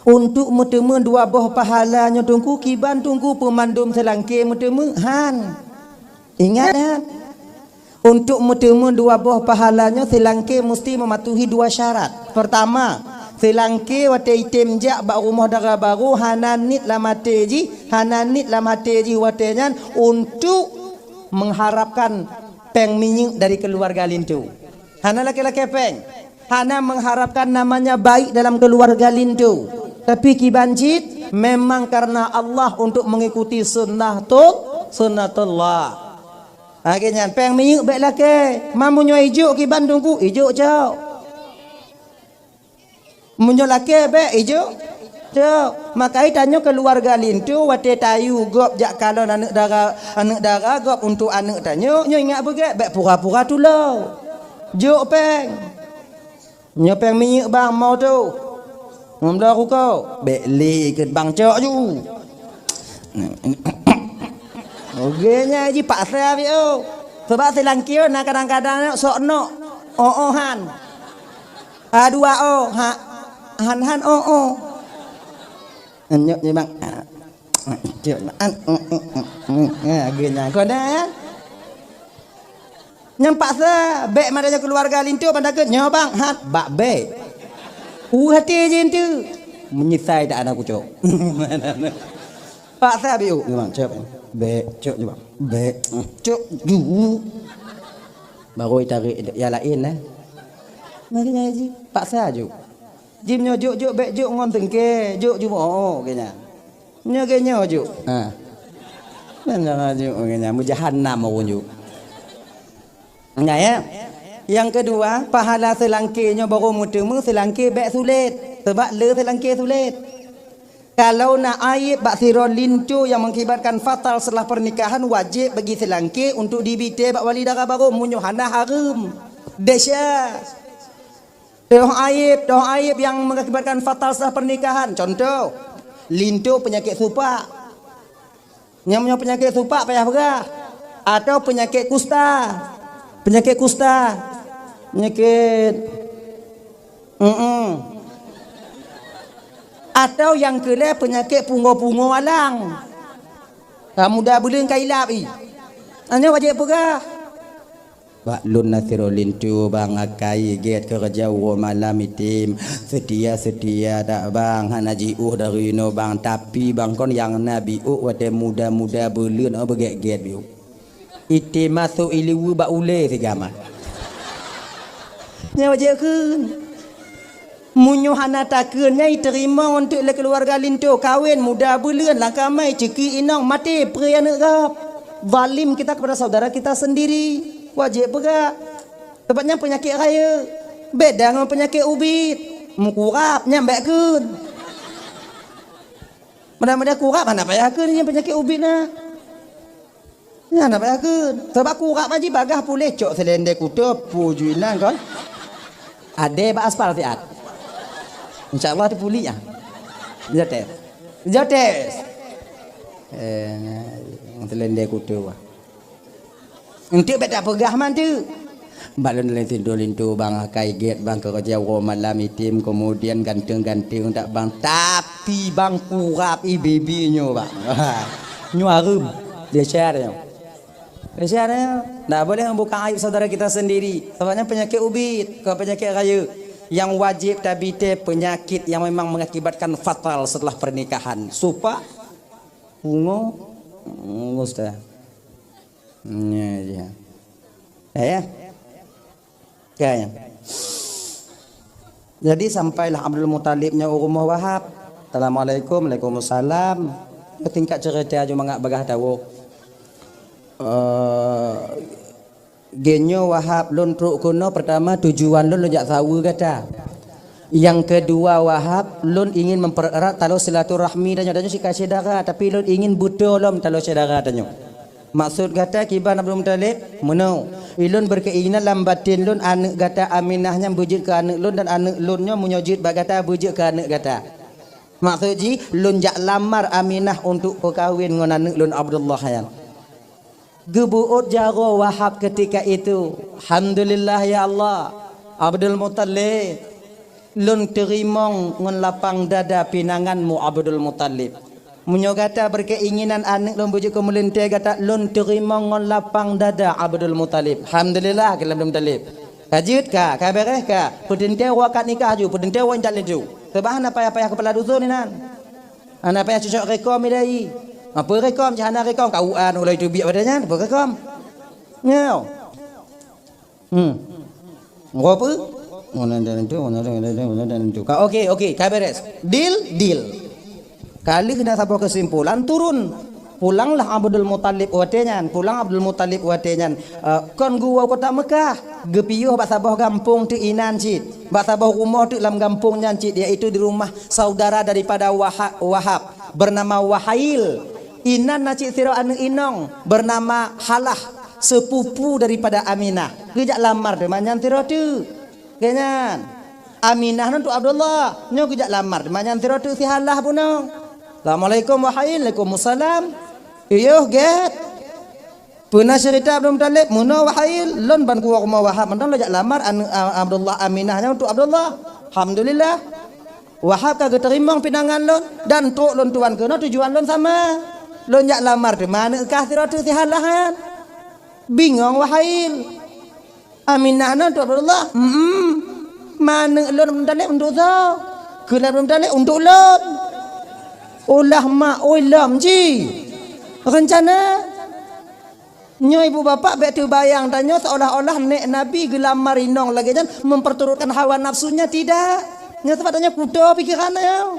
untuk metemu dua buah pahalanya tunggu kiban tunggu pemandum selangki metemu han ingat ya untuk metemu dua buah pahalanya selangki mesti mematuhi dua syarat. Pertama selangki wate item jak bak rumah dara baru hananit lam hateji watenyan untuk mengharapkan peng minyak dari keluarga lintu. Hana laki-laki peng hana mengharapkan namanya baik dalam keluarga lintu. Tapi kibanjit memang karena Allah untuk mengikuti sunnatullah. Akhirnya peng minyak baik laki. Mamunyo ijuk kiban tunggu ijuk jauh. Munyo laki baik ijuk jauh. Makai tanya keluarga lintu wate tayu gop jak kalau anak dara gop untuk anak tanya nyo ingat begat baik pura-pura tu lo. Juk peng. Nyo peng minyak bang mau tu. Mula aku kau beli ke bang cok ju. Ogenya ji paksa bio. Sebab selangki nak kadang-kadang sok no. Han. Dua han Nyok je bang. Cok ogenya kau dah. Nyam paksa bek madanya keluarga lintu pandakeun nyo bang hat bak bek. Hati je tu menyisai tak anak kucuk. Pak saya biu memang cep. Bek cuk je bang. Bek cuk ju. Baru tarik ya lain lah. Mari ngaji. Pak saya ju. Jim nyo juk bek juk ngon tengke. Juk kenya. Nyo kenya juk. Ha. Mana juk kenya mujahannam aku juk. Enggak ya? Yang kedua, pahala selangkinya baru mutemu selangki bek sulit. Sebab le selangki sulit. Kalau nak aib bak siron lintu yang mengakibatkan fatal setelah pernikahan wajib bagi selangki untuk dibite bak wali dara baru munyo hana haram. Desya. Doh aib yang mengakibatkan fatal setelah pernikahan. Contoh, lintu penyakit supak. Yang punya penyakit supak payah berah. Atau penyakit kusta. Penyakit atau yang kedua penyakit pungo-pungo alang. Kamu dah belum kailap hanya wajib pegah. Pak lun nasirulin tu bang akai get kerja malam itim setia tak bang hanaji dari no bang tapi bang kon yang nabi wate muda-muda belun beget biu. Itim masuk iliwu ba ule segama. Nya wajib keun. Munyo hana takeun nyai terima untuk le keluarga lintu kawin muda buleun langkah mai ceki inang mati peri anak gap. Zalim kita kepada saudara kita sendiri. Wajib pegak. Sebabnya penyakit raya. Beda dengan penyakit ubit. Mukurap nyambek keun. Mudah-mudahan kurap mana payah keun ni penyakit ubit nah. Ya nak payah keun. Sebab kurap aja bagah pulih cok selendek kutub pujuinan kan. Ade ba aspal tiat. Insyaallah tu pulih ya. Jotes. telende kutu wah. Untuk beta pegah man tu. Balon lain tidur bang akai get bang kerja malam itim kemudian ganteng-ganteng tak bang tapi bang kurap bibinya bang. Nyuarum dia share. Dia share. Tak boleh membuka aib saudara kita sendiri. Sebabnya penyakit ubit, ke penyakit raya yang wajib tabite penyakit yang memang mengakibatkan fatal setelah pernikahan. Supa ungu ustaz. Ya. Ya. Kayaknya. Jadi sampailah Abdul Muthalibnya rumah Wahab. Assalamualaikum, Waalaikumsalam. Tingkat cerita aja mangak bagah tahu. Genyo Wahab lun truk kuno pertama tujuan lun jak tahu kata. Yang kedua Wahab lun ingin mempererat talo silaturahmi dan si kasih darah tapi lun ingin butuh lom talo saudara tanyo. Maksud kata kiban Abdul Muthalib menau ilun berkeinginan dalam batin lun anak kata Aminahnya bujud ke anak lun dan anak lunnya menyujud bagata bujud ke anak kata. Maksud ji lun jak lamar Aminah untuk perkahwin dengan anak lun Abdullah yang gebuut jaro Wahab ketika itu. Alhamdulillah ya Allah. Abdul Muthalib lun terimong ngon lapang dada pinanganmu Abdul Muthalib. Munyo kata berkeinginan anak lun bujuk ke melinte kata lun terima ngon lapang dada Abdul Muthalib. Alhamdulillah ke Abdul Muthalib. Kajut ka, kabereh ka, pudente wakat nikah ju, pudente wan tak leju. Sebab apa kepala dusun ni nan. Ana apa cocok rekom dai. Apa rekom jahana rekom kauan ulai tu biak padanya, apa rekom? Nyau. Ngopo? Ngono dan tu. Okey, kaberes. Deal. Kali kena sampai kesimpulan turun. Pulanglah Abdul Muthalib watenyan, pulang Abdul Muthalib watenyan. Kon gua kota Mekah, gepiyuh bak sabah kampung tu inan cit. Bak sabah rumah tu dalam kampung nyan cit, iaitu di rumah saudara daripada Wahab bernama Wahail. Inan na cit sira anu inong bernama Halah, sepupu daripada Aminah. Gejak lamar de manyan sira tu. Kenyan. Aminah tu Abdullah, nyo gejak lamar de manyan sira tu si Halah punong. Assalamualaikum Waalaikumsalam. Iyo get. Pernah cerita Abdul Muthalib muno Wahail lon ban ku rumah Wahab mendang lajak lamar Abdullah Aminahnya untuk Abdullah. Alhamdulillah. Wahab kagak terima pinangan lon dan tok lon tuan kena tujuan lon sama. Lon jak lamar di mana kah siratu si halahan. Bingung Wahail. Aminahnya untuk Abdullah. Mana lon Muthalib untuk so? Kena Muthalib untuk lon. Ulah mak ulam ji rencana nyo ibu bapak betu bayang tanya seolah-olah nek nabi gelam marinong lagi kan memperturutkan hawa nafsunya tidak nyo tepatnya kudo pikirannya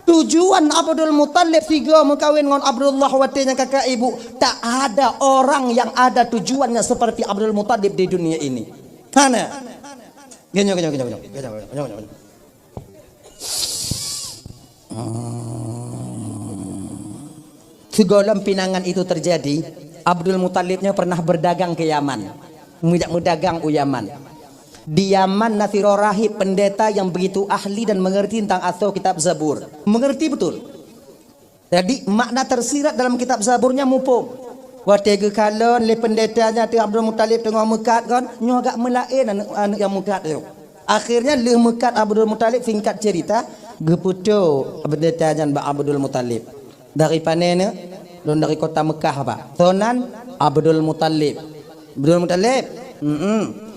tujuan Abdul Muthalib tiga mengkawin dengan Abdullah watenya kakak ibu tak ada orang yang ada tujuannya seperti Abdul Muthalib di dunia ini mana genyo Segolam pinangan itu terjadi. Abdul Muthalibnya pernah berdagang ke Yaman, berdagang ke Yaman. Di Yaman Nasiro rahib pendeta yang begitu ahli dan mengerti tentang atau kitab Zabur, mengerti betul. Jadi makna tersirat dalam kitab Zaburnya mupung. Watege kalon le pendetanya tu Abdul Muthalib tengah mekat kan, nyo agak melain anak yang mekat tu. Akhirnya le mekat Abdul Muthalib singkat cerita geputo pendetanya Mbak Abdul Muthalib. Dari panena lon dari kota Mekah Pak. Tonan Abdul Muthalib. Abdul Muthalib.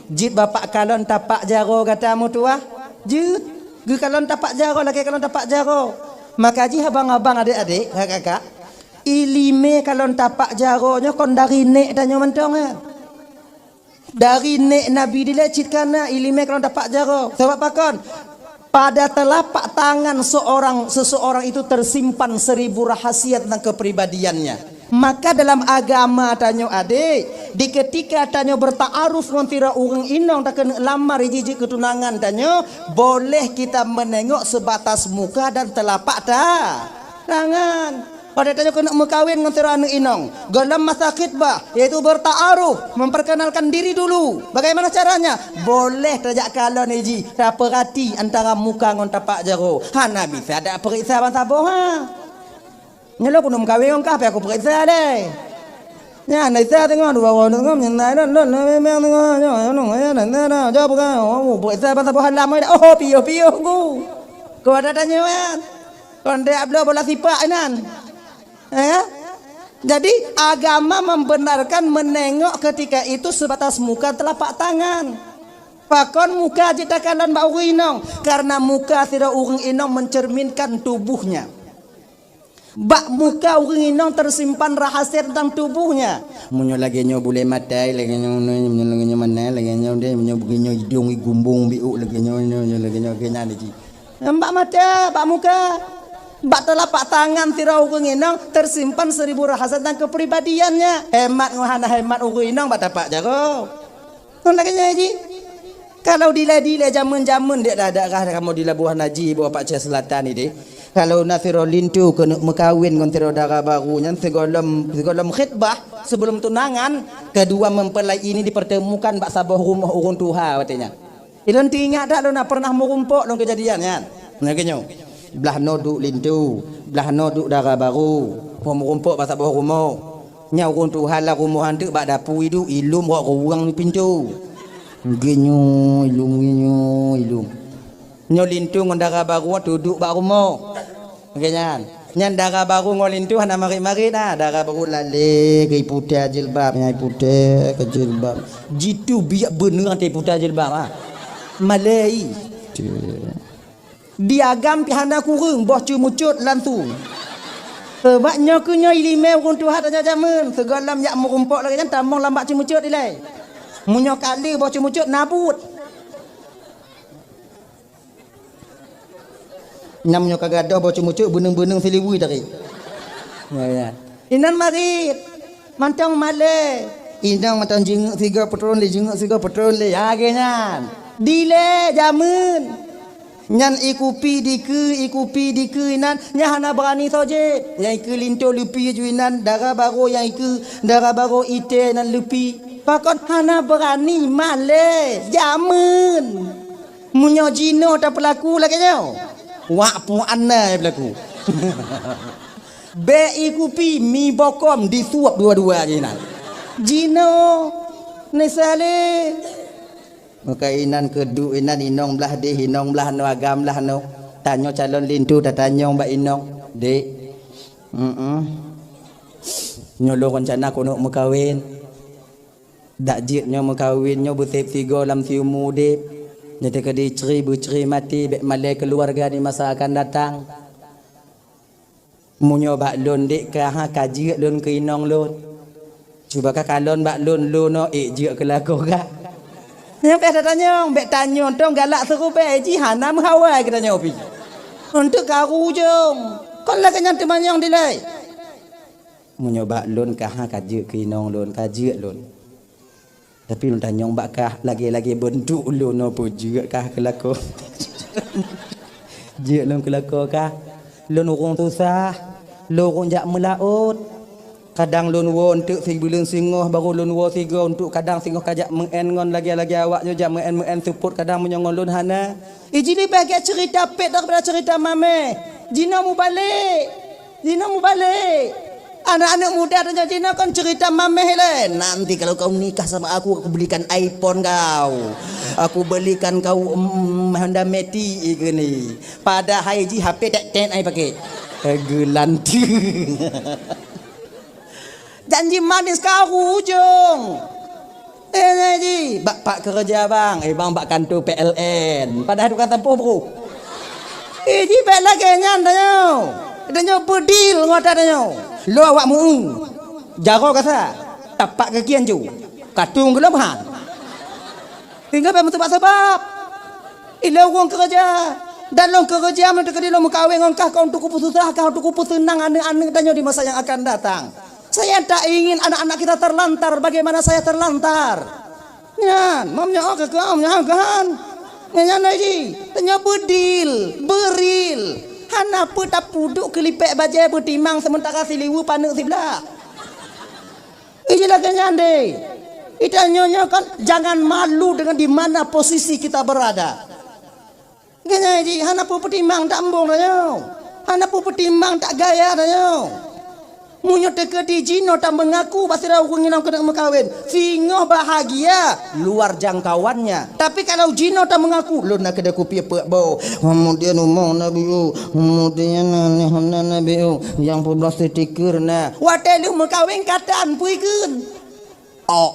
Jit bapak kalon tapak jaro katamu tuah. Jit. Ge kalon tapak jaro lagi kalon tapak jaro. Maka ji abang-abang adik-adik, kakak. Ilime kalon tapak jaronya kon dari nek danyo mentong ah. Dari nek Nabi dilecit kana ilime kalon tapak jaro. Sebab apa kon? Pada telapak tangan seseorang itu tersimpan 1000 rahasia tentang kepribadiannya. Maka dalam agama tanyo adik, di ketika tanyo bertaaruf dengan orang inong tak kena lamar jijik ketunangan tanyo, boleh kita menengok sebatas muka dan telapak tangan. Pada tanyo kena mengkawin dengan anak inong, dalam masa khitbah yaitu bertaaruf, memperkenalkan diri dulu. Bagaimana caranya? Boleh tajak kalon ji, tak perhati antara muka dengan tapak jaro. Hana bisa ada periksa bang saboh ha. Nyalo aku nak kahwin kau apa aku periksa deh. Nya này xa tengok dua orang tengok yang lain non memang tengok non jawab kan oh periksa pasal bahan lama dah oh pio ku kau ada tanya kan kau ada abla bola sipak nan jadi agama membenarkan menengok ketika itu sebatas muka telapak tangan pakon muka jita kalan bau inong karena muka tidak urang inong mencerminkan tubuhnya. Bak muka orang inong tersimpan rahasia tentang tubuhnya. Munyo lagi nyo boleh matai, lagi nyo mana, lagi nyo dia munyo hidung gumbung biuk lagi nyo kena lagi. Bak mata, bak muka, bak telapak tangan tirau orang inong tersimpan 1000 rahasia tentang kepribadiannya. Hemat ngohana hemat orang inong bak tapak jago. Lagi nyo haji. Kalau dila jamun dia dah ada kah kamu dila buah haji buah Pak Cik Selatan ini. Kalau nasiro lintu kena mekawin dengan tiro darah barunya segala khidbah sebelum tunangan kedua mempelai ini dipertemukan bak sabah rumah orang tua katanya. Ilon ingat tak lo nak pernah merumpok dalam kejadian kan? Naknya belah noduk lintu, belah noduk darah baru, merumpok bak sabah rumah. Nya orang tua lah rumah hantu bak dapur itu ilum orang di pintu. Genyo ilum. Nyo lintu ngon darah baru duduk bak rumah. Kenyan. Nyan darah baru ngon lintu hana mari-mari dah. Darah baru lale ke putih jilbab, nyai putih ke jilbab. Jitu biak bener antai putih jilbab ah. Malai. Diagam pihana kurung boh cumucut lantung. Sebabnya kunya ilime urang tuhat aja jaman. Segalam yak merumpok lagi kan tamong lambat cumucut dilai. Munyo kali boh cumucut nabut. Namanya kagadah baca mucuk beneng-beneng seliwi tadi. Ya. Inan marit. Mantang male. Inang mantang jinguk 3 petron le jinguk 3 petron le. Ya genyan. Dile jamun. Nyan ikupi diku inan nya hana berani saje. Yang iku linto lupi juinan darah baru yang iku darah baru ite nan lupi. Pakon hana berani male jamun. Munyo jino tak pelaku lagi nyo. Wak puan na berlaku. Be ikupi mi bokom disuap dua-dua jinan. Jino nesale. Maka inan kedu inan inong belah de hinong belah no agam belah no. Tanyo calon lintu dah tanyo mbak inong. Dek. Nyolo rencana kono mekawin. Dak jit nyo mekawin nyo betep 3 lam siumu dek. Jadi kadi ceri mati bek malai keluarga di masa akan datang. Munyo bak lon dek ka kaji lon ke inong lon. Cuba ka kalon bak lon no je ke lagu ka. Yang peh tanya bek tanyo tong galak seru be ji hanam hawa kita nyopi. Untuk karu jom. Kon la kenyan teman yang dilai. Munyo bak lon ka kaji ke inong lon kaji lon. Tapi lu tanya mbak lagi bentuk lu no pun juga kah kelako. Jek lu kelako kah. Lu orang susah, lu orang jak melaut. Kadang lu wo untuk si bulan singoh baru lu wo siga untuk kadang singoh kajak mengen ngon lagi awaknya jak mengen support kadang menyongon lu hana. Ijili bagi cerita pet daripada cerita mame. Jina mu balik. Anak-anak muda dan Cina kan cerita mameh le. Nanti kalau kau nikah sama aku belikan iPhone kau. Aku belikan kau Honda Meti ni. Pada haji HP tak ai pakai. Gelanti. Janji manis kau ujung. Ji, pak kerja bang. Bang bak kantor PLN. Padahal tukang tempuh bro. Ji bak lagi nyan danyo. Danyo bedil ngota danyo. Lo awak mu jaro kasa tapak kakian ju katung kelemahan hingga betul sebab ilo wong kerja dan lo kerja mereka di lo mukawin ngongkah kau untuk kupu susah kau untuk kupu senang ane-ane tanya di masa yang akan datang. Saya tak ingin anak-anak kita terlantar bagaimana saya terlantar. Nyan mamnya oke kau kan nyan lagi tanya bedil beril. Hana tak puduk kelipek bajai bertimang sementara siliwu panik sebelah. Inilah kenyan deh. Itu nyonya kan jangan malu dengan di mana posisi kita berada. Kenyan ji hana pertimang tak embung dah nyo. Hana pertimang tak gaya dah nyo. Munyo teka di Jino tak mengaku pasti aku nginam kena mekawin. Singo bahagia luar jangkauannya. Tapi kalau Jino tak mengaku, lu nak kena kopi apa bau. Kemudian umum Nabi kemudian Nabi yang 14 stiker nah. Wadah lu mekawin kataan puikeun. Oh.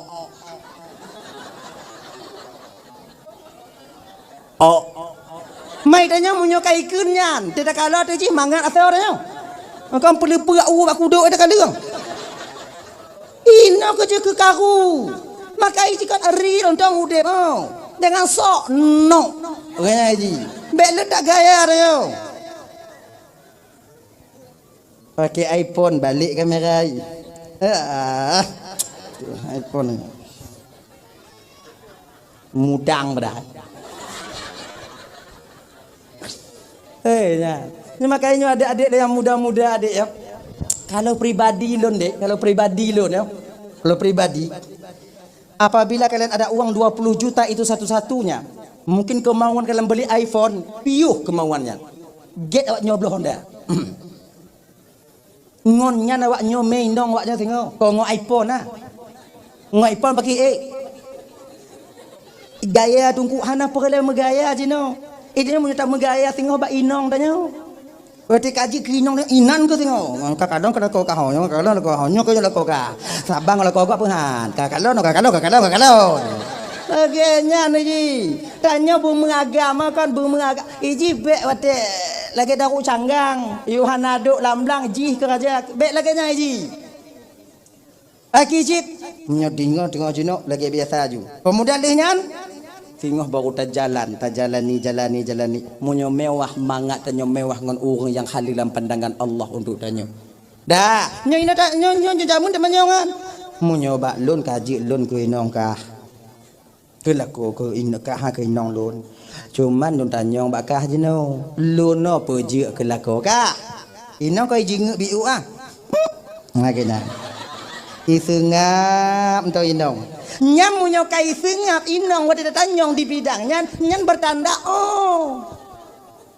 Oh. Mai tanya munyo kaikeun nyan. Tidak kalau tu ji mangat asal orangnya. Kau perlu perak aku duduk ada kalian. Ina kerja ke karu. Maka ini kan real untuk udep. Jangan sok no. Kena haji. Bek tak gaya dia. Pakai iPhone balik kamera. iPhone mudang berat. Ya. Ini makanya adik-adik yang muda-muda adik ya. Kalau pribadi lon dek, kalau pribadi lon ya. Kalau pribadi apabila kalian ada uang 20 juta itu satu-satunya, mungkin kemauan kalian beli iPhone, piuh kemauannya. Get awak nyobloh Honda. Ngonnya awak nyomei dong awaknya tengok. Kau ngo iPhone ah. Ngo iPhone pakai gaya tungku hana perlu megaya jino. Ini mun tak megaya tengok bak inong tanya. Berarti kaji kinong inan ke tengok. Kakadong kena kau kahonyo, kakadong kau kahonyo kau jalan kau kah. Sabang kalau kau punhan. Kakadong. Agaknya nih. Tanya bumi agama kan bumi agama. Iji bek wate lagi daku canggang. Yohana duk lamblang jih keraja. Bek lagi nya iji. Akijit. Nyodingo tengok jino lagi biasa aju. Pemuda lihnyan. Tengok baru jalani. Munyo mewah mangat tanyo mewah ngon orang yang halilan pandangan Allah untuk tanyo. Dah, nyo ina tak nyo jamun teman nyongan. Munyo bak lun kaji lun ku inong kah. Kelako ku inong kah ha ku inong lun. Cuman lun tanyo bak kah jeno. Lun no peje kelako kah. Inong kau jinguk biu ah. Ngakena. Isengap ento inong. Nyam munyo kai sengap inong wada tanyong di bidangnya nyan bertanda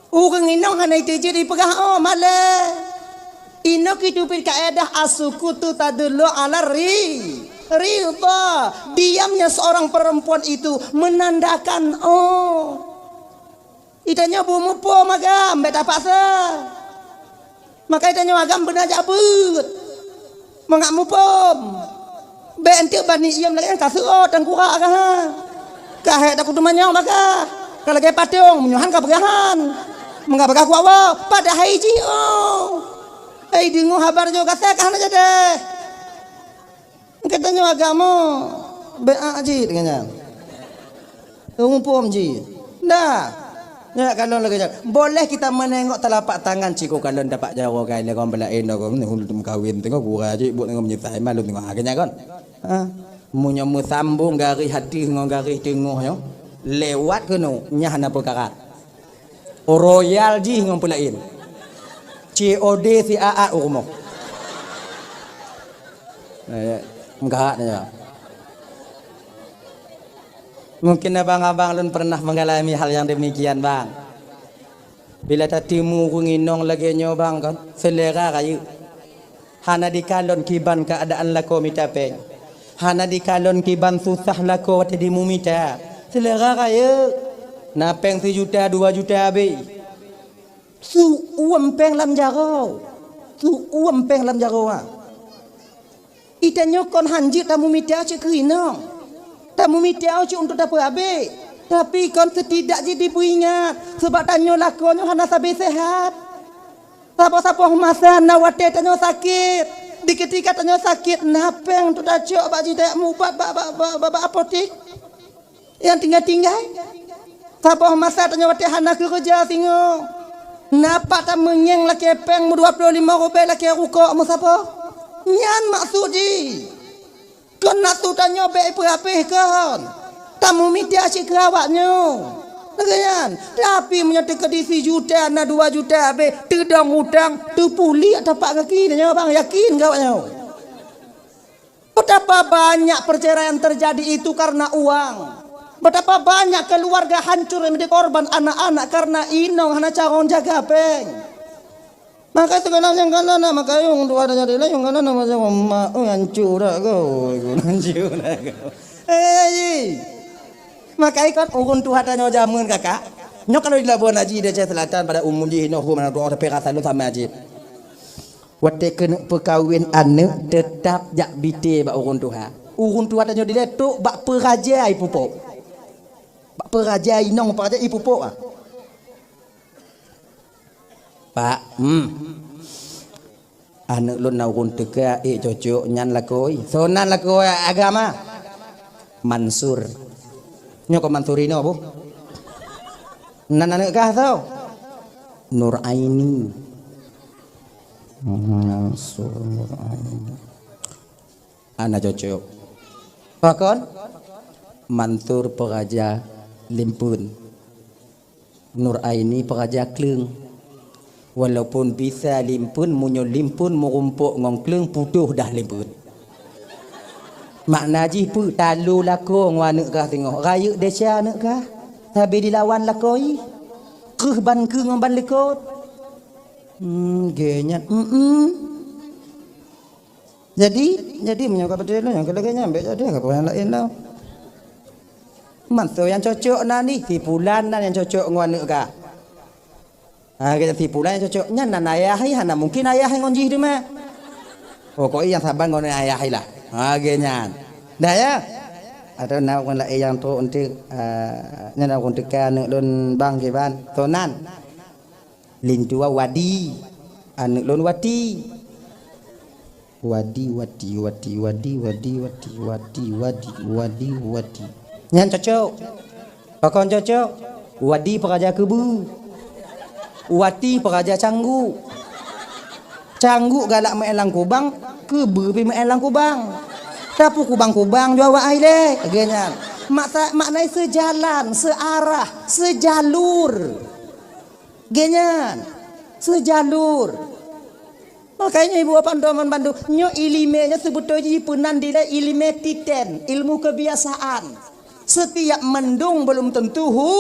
urang inong hanai teje di pegah male inok itu pil kaedah asukutu tadullu ala ridha diamnya seorang perempuan itu menandakan itanya bumu po magam beta paksa maka itanya magam benar jabut mangak mupom bentuk bani iam lagi kasut dan kurak kah kahe tak kudu manyong maka kalau kayak patung menyuhan kabegahan mengabagah kuawa pada haiji hai dengo habar juga sekah aja deh katanya agama be'a ji dengannya umpum ji dah ya kalau lagi boleh kita menengok telapak tangan ciko kalau dapat jago kai le kon belain kau hulum kawin tengok gua aja buat tengok menyertai malu tengok akhirnya kan munyo sambung gari hati ngong gari tengok yo lewat kono nyahana perkara royal ji ngong belain COD si AA umum enggak ya mungkin abang-abang lun pernah mengalami hal yang demikian bang. Bila tatimu nginong lagi nyobang kan selera kayu. Hana dikalon kiban keadaan lako mitapeng. Hana dikalon kiban susah lako wate di mumita. Selera kayu. Napeng 1 juta 2 juta be. Su uam peng lam jaro. Itanyo kon hanjit tamu mita cek inong. Tamu mitiau cik untuk dapat habis. Tapi kon setidak jadi ingat. Sebab tanyo lakonyo hana sabi sehat. Siapa-siapa masa nawate tanyo sakit. Di ketika tanyo sakit napeng tu dah cok bak jidak mu bak apotik. Yang tinggal-tinggal. Siapa masa tanyo wate hana kerja singo. Napa tak menyeng laki peng mu 25 rupiah laki rukuk mu siapa? Nyan maksud ji. Kon nak tu tanya baik berapih kan. Tamu media cik kerawaknya. Kan? Tapi menyatakan di 1 juta na 2 juta be tedang hutang tepuli tapak kaki tanya bang yakin kawaknya. Betapa banyak perceraian terjadi itu karena uang. Betapa banyak keluarga hancur yang menjadi korban anak-anak karena inong hana caron jaga peng. Maka sekarang yang kanan maka yung dua ada jadi yung kanan macam mak hancur dah kau, hancur dah kau. Maka ikut urun Tuhan tanya jamun kakak. Nyok kalau di Labuan Haji Aceh Selatan pada umumnya hino mana doa tapi kata lu sama haji. Waktu kena perkahwin anak tetap jak bite bak urun Tuhan. Urun Tuhan tanya dia tu bak peraja ipupok. Bak peraja inong peraja ipupok ah. Pak, anak lu nak urun teka, cocok nyan lakoi, sonan lakoi agama, Mansur, nyok Mansurino bu, nan anak kah tau, Nur Aini, Mansur Nur Aini, anak cocok, pakon, Mansur peraja Limpun, Nur Aini peraja Kleng. Walaupun bisa limpun, munyo limpun merumpuk ngong kleng putuh dah limpun. Makna ji pu talu lako ngwa nak kah tengok. Raya desya nak kah? Tapi dilawan lakoi. Keh ban ke ngong ban lekot. Genyat. Jadi menyokap betul lah yang kelaganya ambil jadi enggak apa yang lain lah. Mantu yang cocok nani si pulan nan yang cocok ngwa nak kah? Kita tipu lah yang cocoknya nana ayah hana mungkin ayah yang ngonji itu mah. Pokoknya yang sabar ngono ayah lah. Genya. Dah ya. Ada nak kon la yang tu untuk nyana kon tekan don bang ke ban. Tonan. Lin tua wadi. Anak lon wadi. Wadi. Nyan cocok. Pakon cocok. Wadi peraja kebu. Wati peraja Canggu. Canggu galak maelang kubang, kebu pi maelang kubang. Tapi kubang jua wa ai le, agenya. Maknai sejalan, searah, sejalur. Genyan. Sejalur. Makanya ibu apa ndoman bandu nyo ilimenya sebetulnya punan dile ilime titen, ilmu kebiasaan. Setiap mendung belum tentu hu.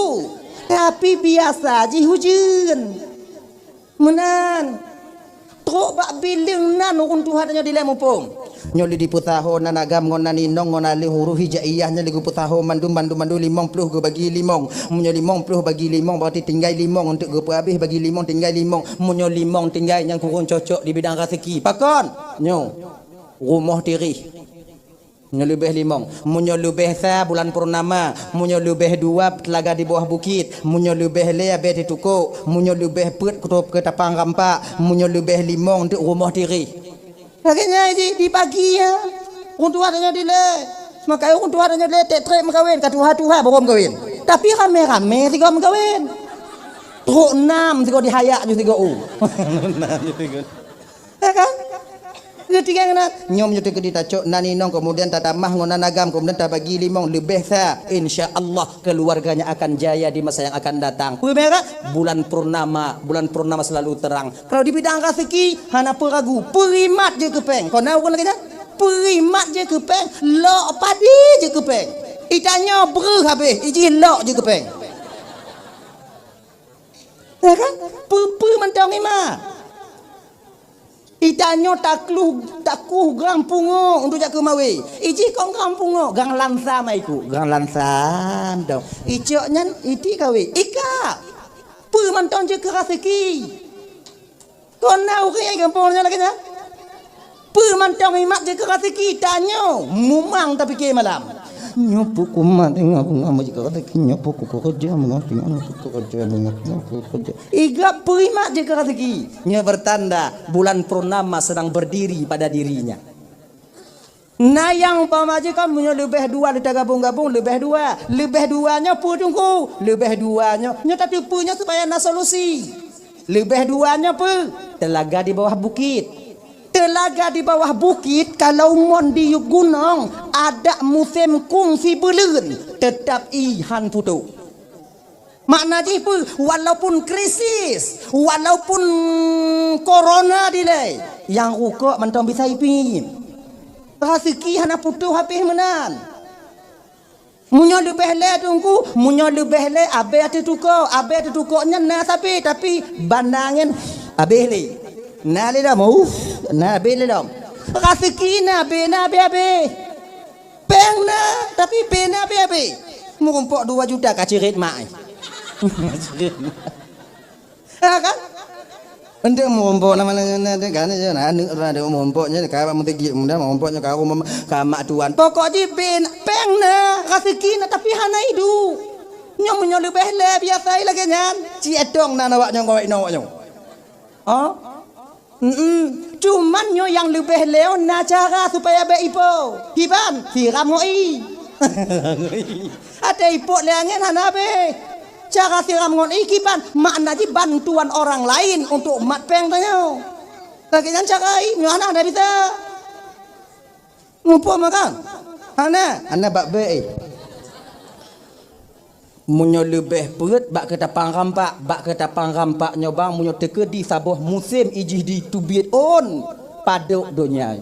Tapi biasa ji hujan. Menan. Trok bak biling nan urun Tuhan nya dilem upung. Nyoli di putaho nan agam ngon nan inong ngon ali huruf hijaiyahnya ligu putaho mandu 50 go bagi 5. Munyo 50 bagi 5 berarti tinggal 5 untuk go habis bagi 5 tinggal 5. Munyo 5 tinggal yang kurang cocok di bidang rezeki. Pakon. Nyo. Rumah diri. Munyo lebih 5, munyo lebih sa bulan purnama, munyo lebih 2 telaga di bawah bukit, munyo lebih le abe di tuko, munyo lebih put ke tapang rampak, munyo lebih 5 untuk rumah diri. Akhirnya di pagi ya, untuk adanya di le, makanya untuk adanya le tetre mengkawin, katuha baru mengkawin. Tapi rame-rame tiga mengkawin. Truk 6 tiga dihayak juga 3 ya kan? Ketiga kena nyom nyuti kedita cok nani nong kemudian tatamah ngonan agam kemudian tak bagi 5 lebih sa insyaallah keluarganya akan jaya di masa yang akan datang. Bulan purnama selalu terang. Kalau di bidang rezeki hana peragu perimat je kepeng. Kau nahu kan lagi dah? Perimat je kepeng, lok padi je kepeng. Itanya ber habis, iji lok je kepeng. Ya kan? Pupu mentang imah. Itanyo takuh gang pungo untuk jak kemawi. Iji kong gang pungo gang lansa maiku. Gang lansa dong. Icoknya iti kawi. Ika. Pu manton je ke rezeki. Kon nau ke kampungnya lagi nya. Pu manton imak je ke rezeki tanyo. Mumang tapi ke malam. Nyopo kumat tengah bunga jika kata nyopo kerja mengerti kerja. Iga prima je rezeki. Nya bertanda bulan purnama sedang berdiri pada dirinya. Nah yang pamaji kan punya lebih 2 kita gabung-gabung lebih 2 nya pu tunggu lebih 2 nya tapi punya supaya na solusi. Lebih 2 nya pu telaga di bawah bukit. Telaga di bawah bukit kalau mon di gunung ada musim kungsi belun tetap ihan putu. Makna jipu walaupun krisis, walaupun corona dilai yang rukuk mentang bisa ipin. Rezeki hana putu habis menan. Munyo lebih le tunggu, munyo lebih le abe atu tukok nya na tapi bandangin habis le. Na le dom. Na be le dom. Rezeki na be be. Peng na tapi be na be. Mu rompok 2 juta ka cirit mak. Kan? Untuk mumpuk nama nanti kan je nak ada mumpuknya kalau mau tinggi muda mumpuknya kalau kamak tuan pokoknya peng na rezeki na tapi hana hidu nyom lebih le biasa lagi nyan ci edong na nawaknya nawaknya oh cuman nyo yang lebih leo na cara supaya be ipo hiban siram ngoi ada ipo leangen hana be cara siram ngon ikipan makna ji bantuan orang lain untuk mat peng tanya lagi yang cakai nyana ada bisa ngumpul makan ana bak be munyo lebih perut bak ke tapang rampak nyobang munyo teke di sabuh musim ijih di tubit on paduk dunia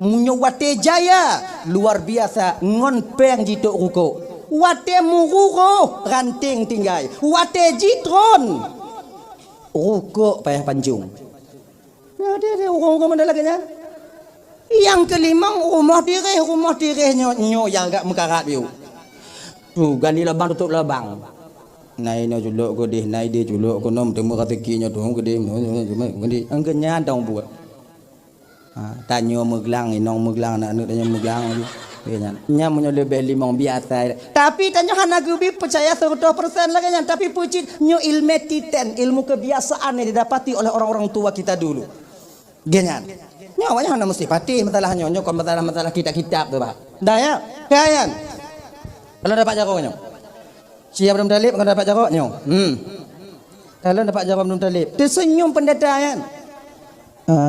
munyo wate jaya luar biasa ngon peng jituk ruko wate mururo ranting tinggai wate jitron ruko payah panjung dia orang mana lagi nya yang kelima rumah diri nyo yang gak mekarat biu tu gali labang tutup labang nai no juluk ko deh nai dia juluk ko nom temu rezekinya tu ko deh ngedi angkenya dong buat tanyo meglang inong meglang nak tanya meglang nya munyo lebih limong biasa tapi tanya hana gubi percaya 100% lagi nya tapi pucit nyo ilmu kebiasaan yang didapati oleh orang-orang tua kita dulu genyan nyo awaknya hana mesti pati masalah nyo kon masalah kitab tu Pak dah ya kayan kalau dapat jaroknya siap Abdul Talib kalau dapat jaroknya kalau dapat jarok Abdul Talib tersenyum pendeta kan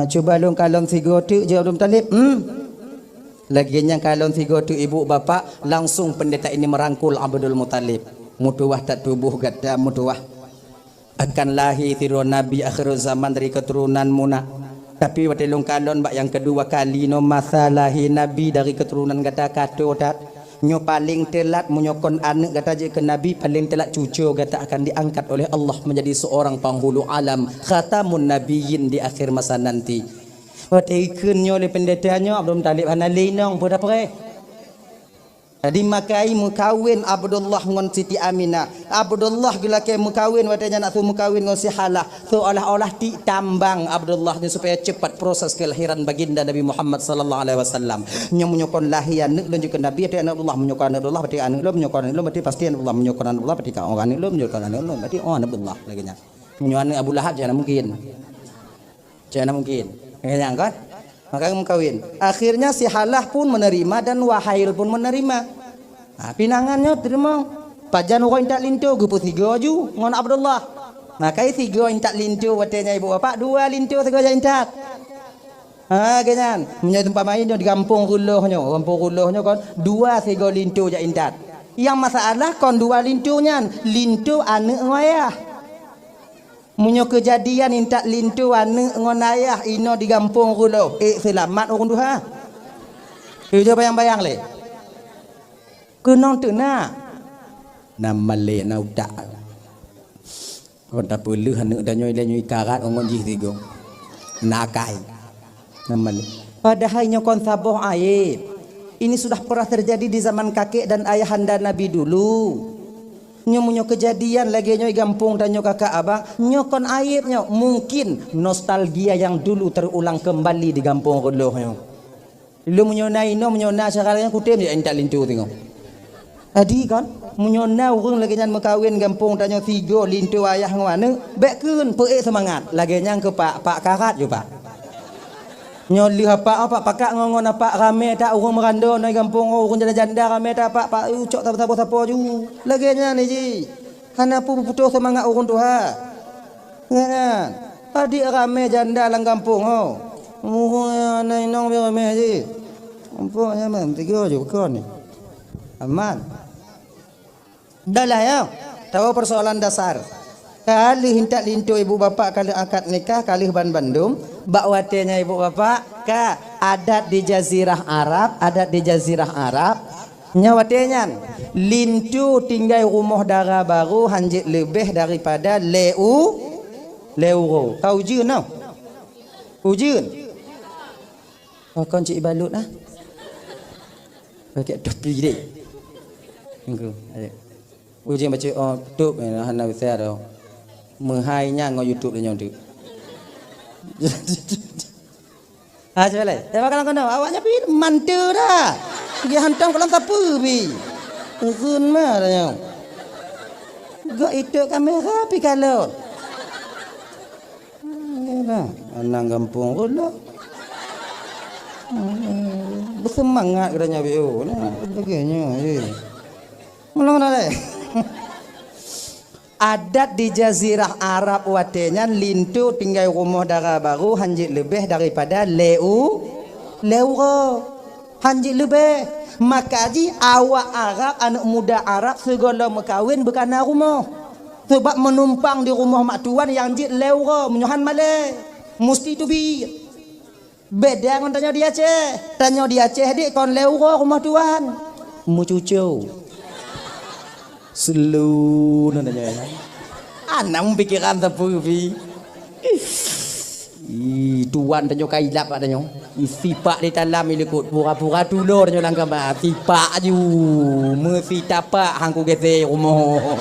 coba long kalong sigo tu je Abdul Talib lagi yang kalon tiga tu ibu bapa langsung pendeta ini merangkul Abdul Muttalib mutuah tak tubuh gada mutuah akan lahir tiru nabi akhir zaman dari keturunan muna tapi watilung kalon bak yang kedua kali no masalah nabi dari keturunan gata kato dat nyo paling telat menyokon anak gata je ke nabi paling telat cucu gata akan diangkat oleh Allah menjadi seorang penghulu alam khatamun nabiyyin di akhir masa nanti. Waktu ikunnya oleh pendetanya Abdul Talib hana linong pada pere. Tadi makai mukawin Abdullah ngon Siti Aminah. Abdullah gila ke mukawin watanya nak tu mukawin ngon si Halah. Seolah-olah ti tambang Abdullah ni supaya cepat proses kelahiran baginda Nabi Muhammad sallallahu alaihi wasallam. Nya menyokon lahir anak dan juga Nabi ada Abdullah menyokon Abdullah berarti anak lo menyokon lo berarti pasti Abdullah menyokon Abdullah berarti kau orang lo menyokon anak lo berarti Abdullah lagi nya. Menyokon Abu Lahab jangan mungkin. Jangan mungkin. Yang kan? Maka kawin. Akhirnya si Halah pun menerima dan Wahail pun menerima. Pinangannya terima. Pajan orang tak lintu gupu 3 ju ngon Abdullah. Maka 3 tak lintu watenya ibu bapa 2 lintu 3 intak. Ganyan. Punya tempat main di kampung Ruluhnya. Kampung Ruluhnya kan 2 3 lintu je intak. Yang masalah kon 2 lintunya lintu anak ayah. Munyo kejadian intak lintu anak ngon ayah ino di kampung Ruluh. Selamat orang duha. Kerja bayang-bayang le. Kenong tu na. Nama le na udak. Kau tak perlu anak dan nyoi karat orang jih tiga. Nakai. Nama le. Padahal nyokon saboh aib. Ini sudah pernah terjadi di zaman kakek dan ayahanda Nabi dulu. Nyo kejadian lagi nyoi gampung dan nyo kakak abang nyokon aibnya mungkin nostalgia yang dulu terulang kembali di kampung Ruluhnya. Lu menyona ino menyona caranya kutem je entak lintu tengok. Adi kan menyona urang lagi nyan mekawin gampung dan nyo 3 lintu ayah ngwana bekkeun peuk semangat lagi nyang ke pak karat je pak. Nyo li apa pakak ngongon apa rame tak urang merando noi kampung urang janda-janda rame tak pak ucok siapa ju lagi nya ni ji hana pu putus semangat urang tuha kan adik rame janda lang kampung urang nai nong rame ji kampungnya mem 3 ju kon ni aman dah lah ya tahu persoalan dasar kali hintak lintu ibu bapa kali akad nikah kali ban Bandung bak watenya ibu bapa ka adat di jazirah Arab nyawatenya lintu tinggal rumah darah baru hanjit lebih daripada leu tahu je no Ujun. Kon cik balut lah. Pakai topi dek. Engko. Ujun baca YouTube hana besar dah. Menghainya ngau YouTube dia nyondu. Ah celai. Makan kono. Awaknya pi mantu dah. Pergi hantam kolam sapu pi. Uzun mah dah. Gak itu kamera pi kalau. Nah, anak kampung pula. Bersemangat katanya bio. Nah, begini. Mana deh? Adat di Jazirah Arab watenya lintu tinggal rumah darah baru hanjit lebih daripada leu hanjit lebih. Maka ji awak Arab anak muda Arab segala mekawin berkana rumah. Sebab menumpang di rumah mak tuan yang jit leura menyohan male mesti tu bi beda kon tanya dia Aceh dik kon leura rumah tuan mu cucu selu nanya anak pikiran tepu bi tuan tanya kailap tanya sipak di dalam ilikut pura-pura dulur tanya langkah ba sipak ju mesti tapak hangku gete rumah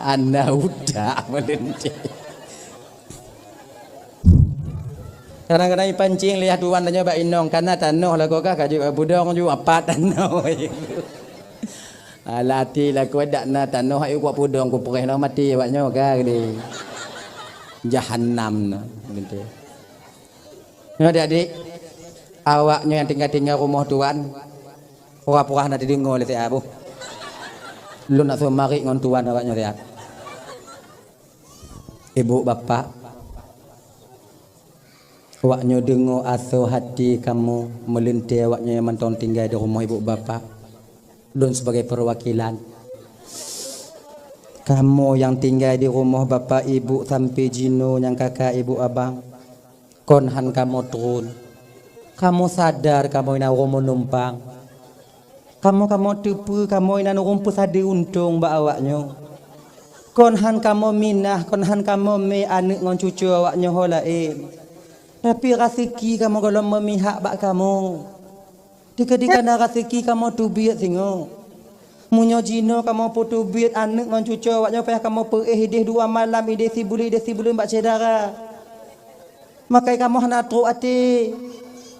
anak udah melenti. Kadang-kadang pancing lihat tuan tanya bak inong karena tanah lah kau kah kaji budong ju apa tanah. Alati lah kau dak na tanah ayu kuat budong ku perih nak mati baknya kah ni. Jahannam na melenti. Adik-adik awaknya yang tinggal-tinggal rumah tuan pura-pura nak didengar oleh tiap abu. Lu nak suruh mari ngon tuan awaknya tiap. Ibu bapa awaknya dengar asuh hati kamu melintir awaknya yang mentong tinggal di rumah ibu bapa dan sebagai perwakilan kamu yang tinggal di rumah bapa ibu sampai jino yang kakak ibu abang konhan kamu turun kamu sadar kamu ina rumah numpang kamu tepu kamu ina rumput sadi untung ba awaknya konhan kamu minah, konhan kamu me anak ngon cucu awaknya holain. Tapi rasiki kamu kalau memihak bak kamu. Dika-dika na rasiki kamu tubiat singo. Munyo jino kamu putu biat anak ngon cucu awaknya payah kamu perih 2 malam ide si buli bak cedara. Makai kamu hana tru ati.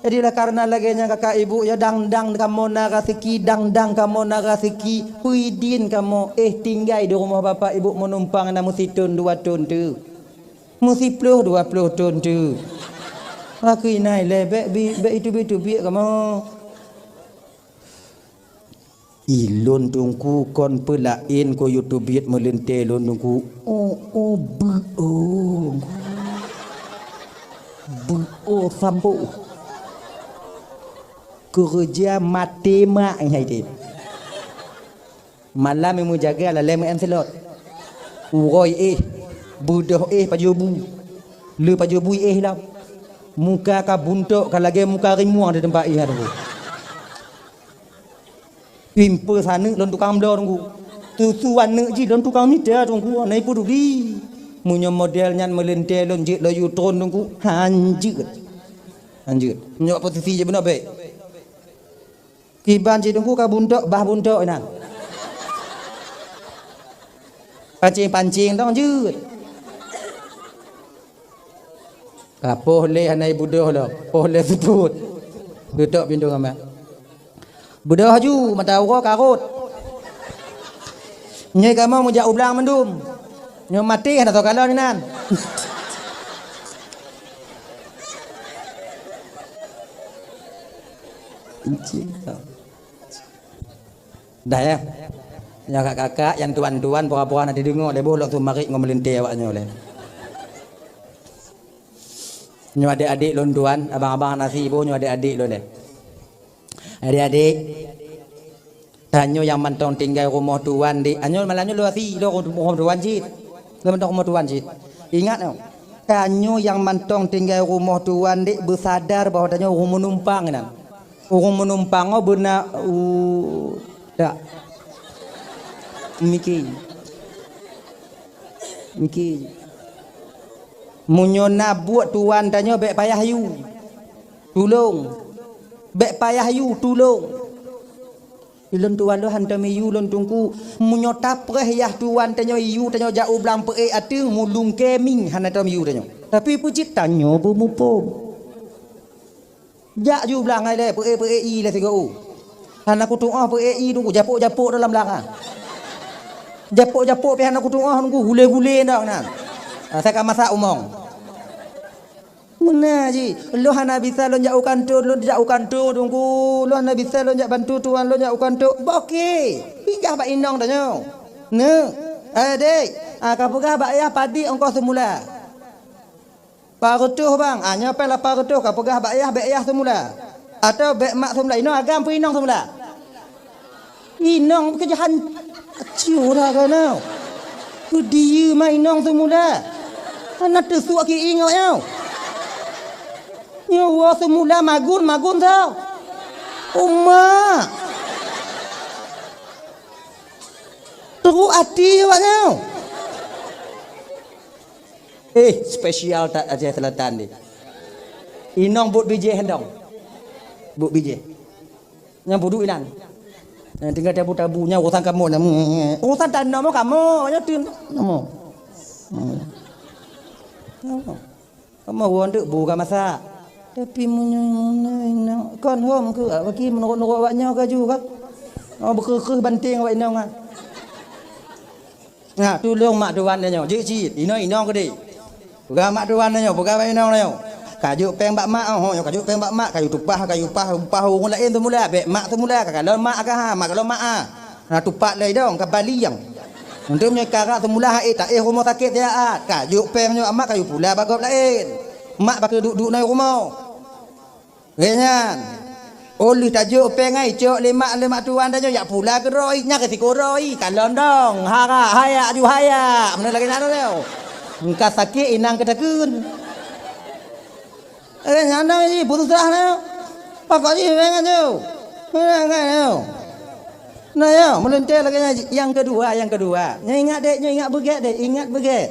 Jadilah karena laganya kakak ibu ya dang-dang kamu na rasiki dang-dang kamu na rasiki puidin kamu tinggal di rumah bapak ibu menumpang na mesti tun 2 tun tu. Mesti 20 tun tu. Aku inai lebek be itu kamu. Ilun tungku kon pelain ko YouTube melintir lun tungku. Sampo. Kerja mati mak yang itu. Malam yang menjaga lah lem enselot. Uroi budoh pajubu. Le pajubu lah. Muka ka buntuk ka lagi muka rimuang di tempat ada tu. Pimpa sana lon tukang mdor tunggu. Tusuan nak ji lon tukang ni dia tunggu. Nai pu di. Munyo modelnya melintir lon jik lo yutron tunggu. Hanjut. Nyok posisi je benar baik. Kiban cidungku ka buntuk bah buntuk ina. Pancing tong jut. Ka pohle hanai budoh lo, pohle sebut. Duduk pintu ngama. Budoh haju mata uro karut. Nyai kamu mujak ublang mendum. Nyo mati kan atau kalau ni nan. Dah ya. Yang kakak-kakak, yang tuan-tuan pura-pura nanti dengar le bolok tu mari ngomelintir awaknya oleh. Nyo adik-adik lon tuan, abang-abang nasi ibu nyo adik-adik lon deh. Adik-adik tanyo yang mantong tinggal rumah tuan di anyo malanyo lu asi lo rumah tuan jit. Lu mantong rumah tuan jit. Ingat no. Tanyo yang mantong tinggal rumah tuan di bersadar bahawa tanyo rumah numpang nan. Orang menumpang benar tak mikir Munyo buat tuan tanya bek payah you. Tolong. Bek payah you tolong. Ilon tuan lo hantam you lon tungku munyo tapreh yah tuan tanya you tanya jauh belang pe atu mulung keming hanatam you tanya. Tapi pucit tanya bermupum. Jak you belang ai le pe i le tiga Han aku tuah pe i tunggu japuk-japuk dalam belakang. Japuk-japuk pe han aku tuah tunggu gule-gule dak nan. Saya akan masak umong. Mana ji? Lo hana bisa lo jauh kantor, lo jauh kantor tunggu. Lo hana bisa lo jauh bantu tuan lo jauh kantor. Okey. Hingga bak inong tanya. Ne. Dek. Kapugah bak ayah padi engkau semula. Parutuh bang. Nyapa lah parutuh kapugah bak ayah semula. Atau bek mak semula. Inong agam pu inong semula. Inong kejahan ciura kan. Tu dia mai inong semula. Anak tersuak ki ingat yau. Nyawa semula magun tau. Umma. Teruk hati awak yau. Spesial tak Aceh Selatan ni. Inong but biji hendong. But biji. Yang bodoh ilan. Tinggal tabu-tabunya urusan kamu. Urusan tanah mau kamu. Nyatin. Kamu. Kamu wonder buka masa. Tapi munyo kon hom ke bagi menurut awaknya ke juga. Berkekeh banting awak inong ah. Nah, tolong mak tuan dia nyo. Jik inong ke dik. Buka mak tuan dia nyo, buka awak inong dia nyo. Kajuk peng bak mak kajuk peng bak mak kayu tupah orang lain tu mula bek mak tu mula kalau mak ka mak kalau mak Nah tupak lai dong ke Bali yang. Untuk menyekara semula tak rumah sakit dia kajuk pengnya mak kayu pula bagop lain. Mak pakai duduk naik rumah. Kenyan. Oleh tajuk pengai cok lemak tuan dah ya pula ke roi nya ke tikoroi kalon dong. Haya ju haya. Mana lagi nak dia. Engkau sakit inang ketakun. Nyana ni putus dah na. Pakak ni pengen tu. Mana tu. Nah ya, melentir lagi yang kedua. Ingat beget.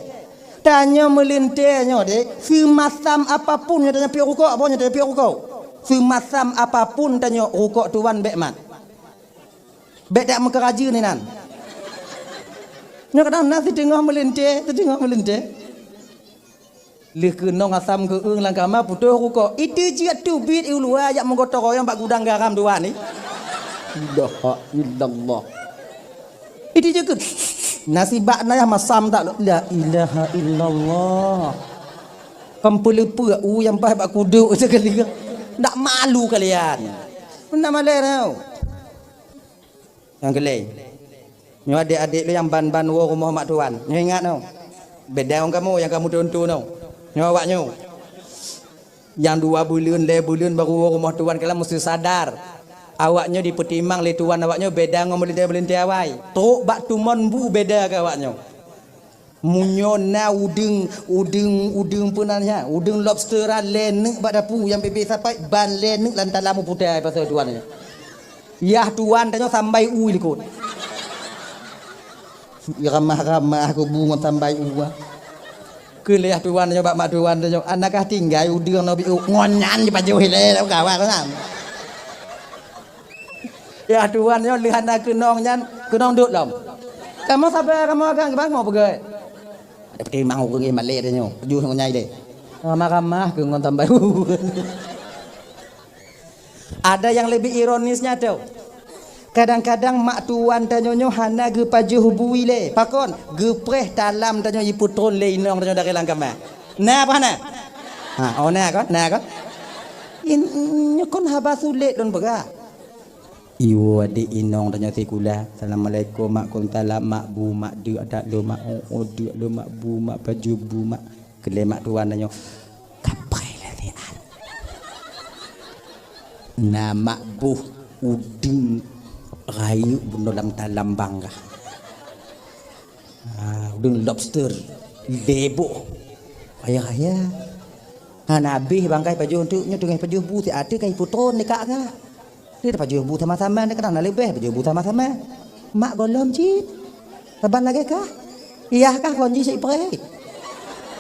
Tanya melentirnya dek, semasam apapun yang tanya piok rokok, apa yang tanya piok rokok. Semasam apapun tanya rokok tuan bek mat. Bek tak mengkeraja ni nan. Nya kadang nasi tengah melentir. Leh ke nong asam ke langkama putus rokok. Itu je tu bit ulua yang menggotong yang bak gudang garam tuan ni. La illallah. Itu juga nasi bak naya masam tak la ilaha illallah. Pempelepuk yang bah bak kuduk sekali. Tak malu kalian. Mana malu tau. Yang kelai. Nyo adik-adik lu yang ban-ban rumah mak tuan. Nyo ingat tau. Beda orang kamu yang kamu tonton tau. Nyo awaknya. Yang 2 bulan baru rumah tuan kalian mesti sadar. Awaknya dipertimbang le tuan awaknya beda ngomelintir awai. Tok bak tumon bu beda ke awaknya. Munyo na udeng punannya. Udeng lobster lenek bak dapu yang bebe sampai ban lenek lantan lamu putih pasal tuannya. Yah tuan tanya sampai likut. Ramah-ramah aku bunga sampai Kelih tuan tanya bak mak tuan tanya anakah tinggal udeng no bi ngonyan di baju hile kawan kan. Ya tuan yo lihat nak kenong duduk lom. Kamu sabar kamu akan bang mau pergi. Ada pergi mau pergi Malay dia nyo. Tujuh ngonyai deh. Ramah-ramah ke ngon tambah. Ada yang lebih ironisnya tu. Kadang-kadang mak tuan tanya hana ge paju hubui le. Pakon gepreh dalam tanya iputron le inong tanya dari langkama. Nah apa na? Nah kan? In kon haba sulit don baga. Iwo adik inong tanya sekula. Assalamualaikum mak kuntala mak bu mak de ada lo mak de lo mak bu mak baju bu mak kele mak tuan tanya kapai latihan. Nama bu uding rayu dalam dalam bangga. Uding lobster debo. Ayah. Nabi bangkai baju untuknya dengan baju bu si ada kai putron dekat ke. Dia dapat jual buta sama-sama ni kadang nak lebih jual buta sama-sama. Mak golom cip. Leban lagi kah? Iya kah konji si pre.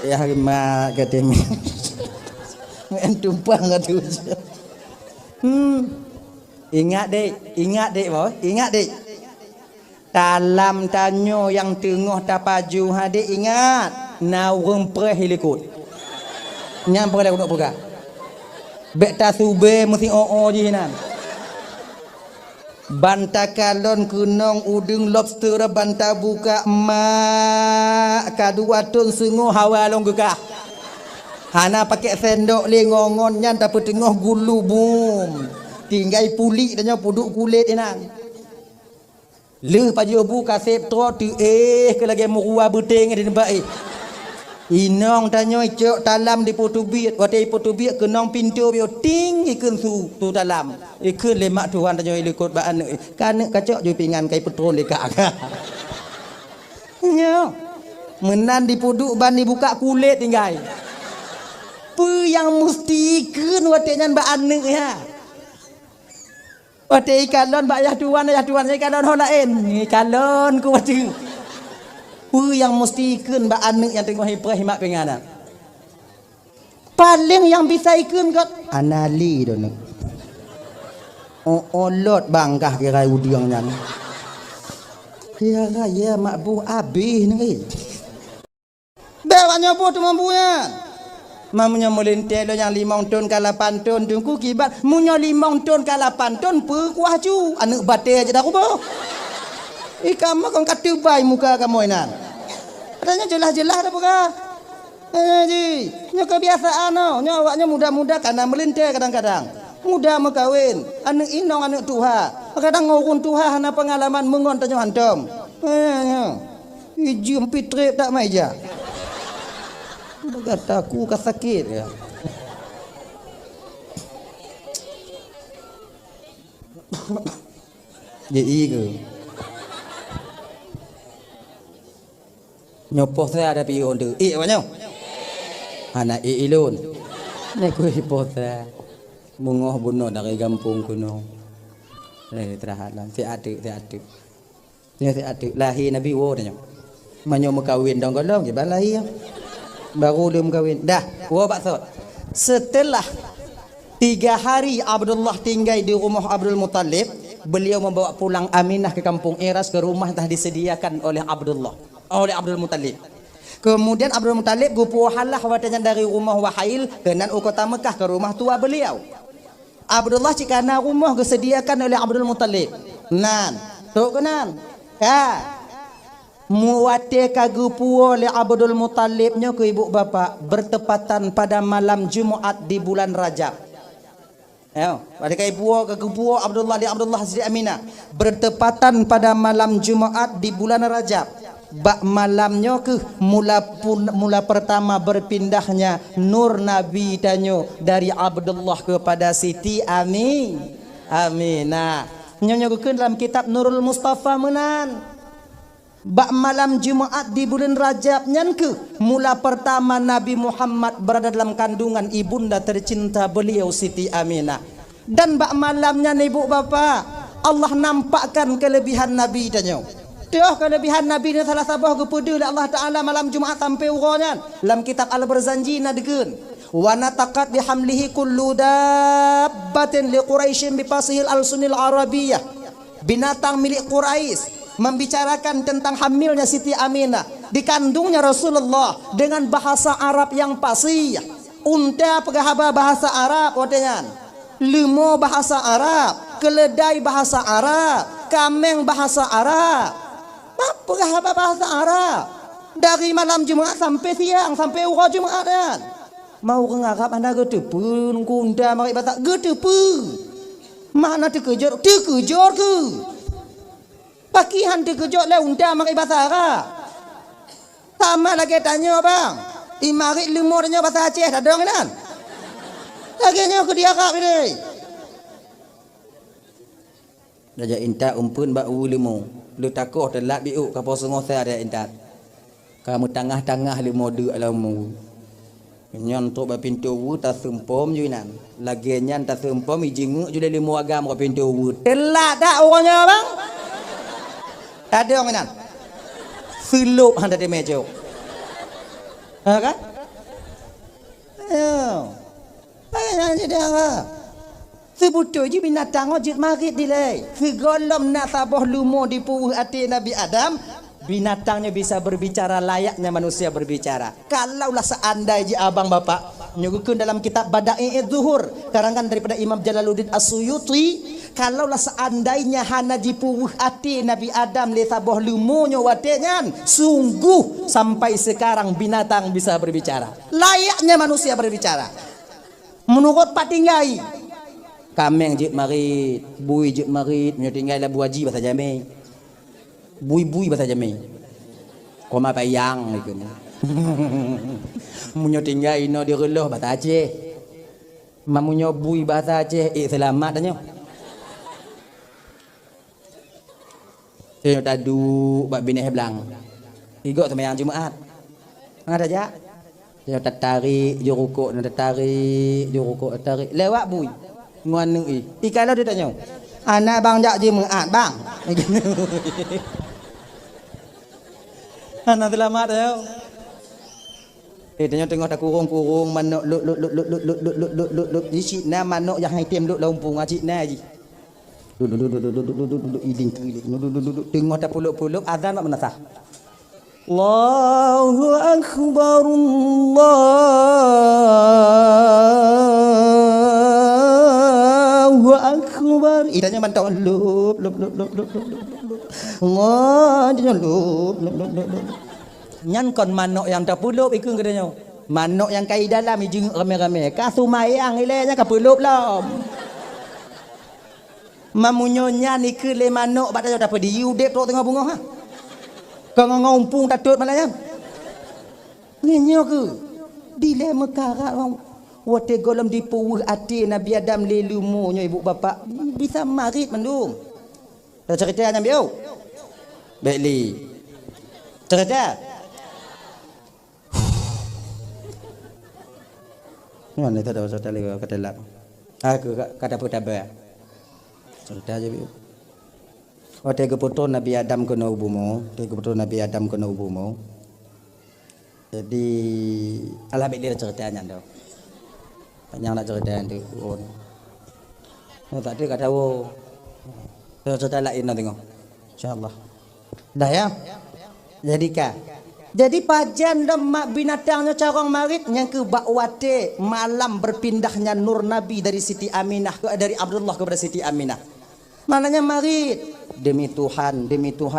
Ya ma kata mi. Main tumpang tu. Ingat dek boy, ingat dek. Dalam tanyo yang tengah tapaju hadik ingat, naurung preh hilikut. Nyam preh nak buka. Bek ta sube mesti je nan. Banta kalon kunong udung lobster banta buka mak kadua tun sungu hawa long gekah. Hana pakai sendok le ngongon nyan tapi tengah gulu bum. Tinggai puli danyo puduk kulit inang. Le paju buka sep tro tu ke lagi murua beteng di tempat Inong tanyo cok dalam di Portubit, waktu Portubit kenong pintu bio ting ikun tu dalam. Ikun lemak tuan tanyo ikut baan kan kacok jo pingan kai petrol lekak. Nyo. Menan di puduk ban dibuka kulit tinggai. Pe yang mesti ikun waktu nyan baan ya. Waktu ikalon bayah tuan ikalon holain. Ikalon ku waktu yang mesti ikun ba anak yang tengok hiprah himak pengana. Paling yang bisa ikun kot anali tu nak. Olot bangkah kira udiang nyan. Kira ya mak bu habis ni. Bawanya bu tu mampunya. Mamunya melintel yang 5 ton ke 8 ton tungku kibat munyo 5 ton ke 8 ton pe kuah cu anak bate aja dah kubo. Ikam kau kata bai muka kamu inan. Adanya jelas-jelas dah buka. Ji, nyo kebiasaan no. Nyo awaknya muda-muda karena melintir kadang-kadang. Muda mekawin, anak inong anak tuha. Kadang ngurun tuha hana pengalaman mengon tanyo hantom. Iji empitrip tak maija. Kataku kasakit ya. Jadi ke? Nyopoh saya ada pion tu. Banyak. Anak ilun. Nek ku hipoh saya. Mungoh bunuh dari kampung kuno. Lai terahalan. Si adik. Si adik lahir Nabi wo tanya. Manyo mekawin dong golong je lahir. Baru dia mekawin. Dah, wo bakso. Setelah 3 hari Abdullah tinggal di rumah Abdul Muttalib, beliau membawa pulang Aminah ke kampung Iras ke rumah telah disediakan oleh Abdul Muttalib. Kemudian Abdul Muttalib gupu halah watanya dari rumah Wahail kenan kota Mekah ke rumah tua beliau. Abdullah cikana rumah disediakan oleh Abdul Muttalib. Nan, tu kenan. Muwate kagupu oleh Abdul Muttalibnya ke ibu bapa bertepatan pada malam Jumaat di bulan Rajab. Pada kai buo kagupu Abdullah Siti Aminah bertepatan pada malam Jumaat di bulan Rajab. Bak malamnya ke mula pertama berpindahnya nur Nabi tanyo dari Abdullah kepada Siti Aminah. Nyonya gukeun dalam kitab Nurul Mustafa menan. Bak malam Jumaat di bulan Rajab nyan ke mula pertama Nabi Muhammad berada dalam kandungan ibunda tercinta beliau Siti Aminah. Dan bak malamnya ibu bapa Allah nampakkan kelebihan Nabi tanyo. Tuh kelebihan Nabi ni salah sabah kepada Allah Ta'ala malam Jumaat sampai uranya. Dalam kitab Al-Barzanji nadikeun. Wa nataqat bihamlihi kullu dabbatin li Quraisyin bifasihil al-sunil arabiyah. Binatang milik Quraisy membicarakan tentang hamilnya Siti Aminah. Dikandungnya Rasulullah dengan bahasa Arab yang fasih. Unta pegahaba bahasa Arab watenya. Lemo bahasa Arab. Keledai bahasa Arab. Kameng bahasa Arab. Apa bahasa Arab dari malam Jumaat sampai siang sampai urah Jumaat kan mau ke Arab anda getepun kunda mari bahasa getepu mana terkejut ke pakihan terkejut le unda mari bahasa Arab sama lagi tanya bang imari lemur tanya bahasa Aceh dah dong kan lagi nya ke dia Arab ini dah inta umpun ba ulemu lu takoh telat biuk kapal sungai saya ada intat. Kamu tengah-tengah li mode alamu. Nyon tok ba pintu wu ta sempom juinan. Lagi nyan ta sempom ijingu jude li muagam ka pintu wu. Telat dak orangnya bang. Ada orang nan. Suluk handa de mejo. Ha kan? Ayah saudara. Sebutnya je binatang wajib marit dilai. Segolom nak sabah lumo di puuh hati Nabi Adam, binatangnya bisa berbicara layaknya manusia berbicara. Kalaulah seandai je abang bapak nyuguhkan dalam kitab Bada'i Zuhur karangan daripada Imam Jalaluddin As-Suyuti, kalaulah seandainya hana di puuh hati Nabi Adam le sabah lumonyo watenyan, sungguh sampai sekarang binatang bisa berbicara layaknya manusia berbicara. Menurut Pak Tinggai, kameng jit marit, bui jit marit, menyo tinggal la buaji bahasa Jamai. Bui bahasa Jamai. Koma payang gitu. Menyo tinggal ino di reloh bahasa Aceh. Mamunyo bui bahasa Aceh, selamat danyo. Saya tadu bab bini heblang. Igok sembahyang Jumaat. Ada aja. Saya tarik jurukuk, tarik jurukuk, tarik lewat bui. Nguan kalau dia tanya, anak bang jak je mengat bang. Anak selamat ya. Tanya tengok tak kurung manuk luk di Cina manuk yang hitam luk lampung Cina je. Duduk iding keliling. Tengok tak puluk-puluk azan mak menasah. Allahu akbar Allahu akbar. Idanya mantau lup. Ngajanya lup. Nyan kon manuk yang tak pulup ikut katanya. Manuk yang kai dalam ijing rame-rame. Ka sumayang ilenya ka pulup lah. Mamunyonya ni ke le manuk batanya dapat diudep tok tengah bunga ha. Kau ngompung tatut malaya. Ngenyo ke? Dilema karak orang. Wate golem di puuh hati Nabi Adam lelumonyo ibu bapa bisa marit mendung. Dah cerita nyambi au. Baikli. Cerita. Mana tak ada cerita lagi kata lak. Aku kata putaba. Cerita je biu. Wate keputus Nabi Adam kena ubumu, keputus Nabi Adam kena ubumu. Jadi alhamdulillah ceritanya tu. Panjang nak cerita tu. Oh tak ada kat tahu. Cerita lain nak tengok. Insya-Allah. Dah ya. Jadi pajan lemak binatangnya carong marit yang ke bakwate malam berpindahnya nur Nabi dari Siti Aminah dari Abdullah kepada Siti Aminah. Maknanya marit demi Tuhan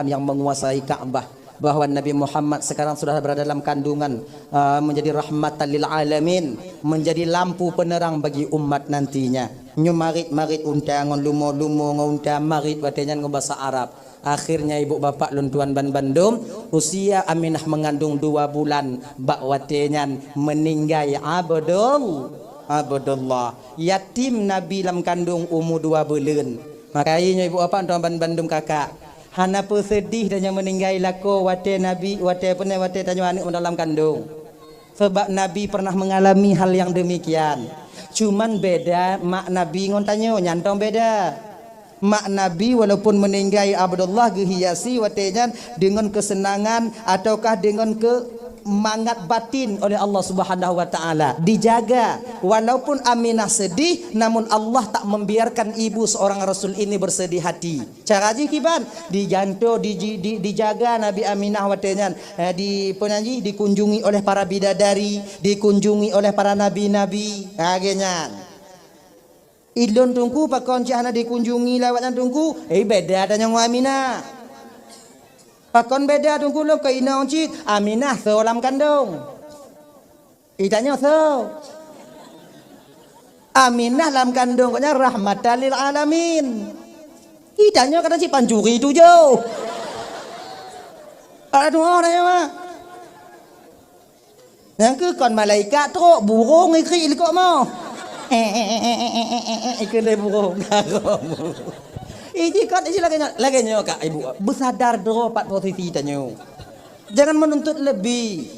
yang menguasai Ka'bah, bahwa Nabi Muhammad sekarang sudah berada dalam kandungan menjadi rahmatan lil alamin, menjadi lampu penerang bagi umat nantinya. Nyu marit untangan lumo ngunta marit watenya ngobasa Arab. Akhirnya ibu bapak luntuan ban Bandung usia Aminah mengandung 2 bulan bak watenya meninggai Abdullah yatim Nabi dalam kandung umur 2 bulan. Makanya ibu bapak tuan ban Bandung kakak hana pun sedih dan yang meninggal lako wate Nabi wate tanya anak dalam kandung. Sebab Nabi pernah mengalami hal yang demikian. Cuman beda mak Nabi ngontanyo nyantong beda. Mak Nabi walaupun meninggal Abdullah gehiasi watenya dengan kesenangan ataukah dengan mangat batin oleh Allah Subhanahu wa taala dijaga. Walaupun Aminah sedih namun Allah tak membiarkan ibu seorang rasul ini bersedih hati. Cara kiban dijanto dijaga Nabi Aminah watenya dikunjungi oleh para bidadari, dikunjungi oleh para nabi-nabi. Agenyan idon tungku pakon cahana dikunjungi lawatan tungku beda dengan Aminah. Pakon beda tunggu lo ke ina uncit Aminah seolam kandung. Itanya so. Aminah dalam kandung koknya rahmatan lil alamin. Itanya kata si pancuri itu jauh. Ada dua orang ya mah. Yang ke kon malaikat teruk burung ikri ikut mau. Ikut burung. Iji kan iji lagi kak ibu bersadar dulu pat posisi tanyo. Jangan menuntut lebih.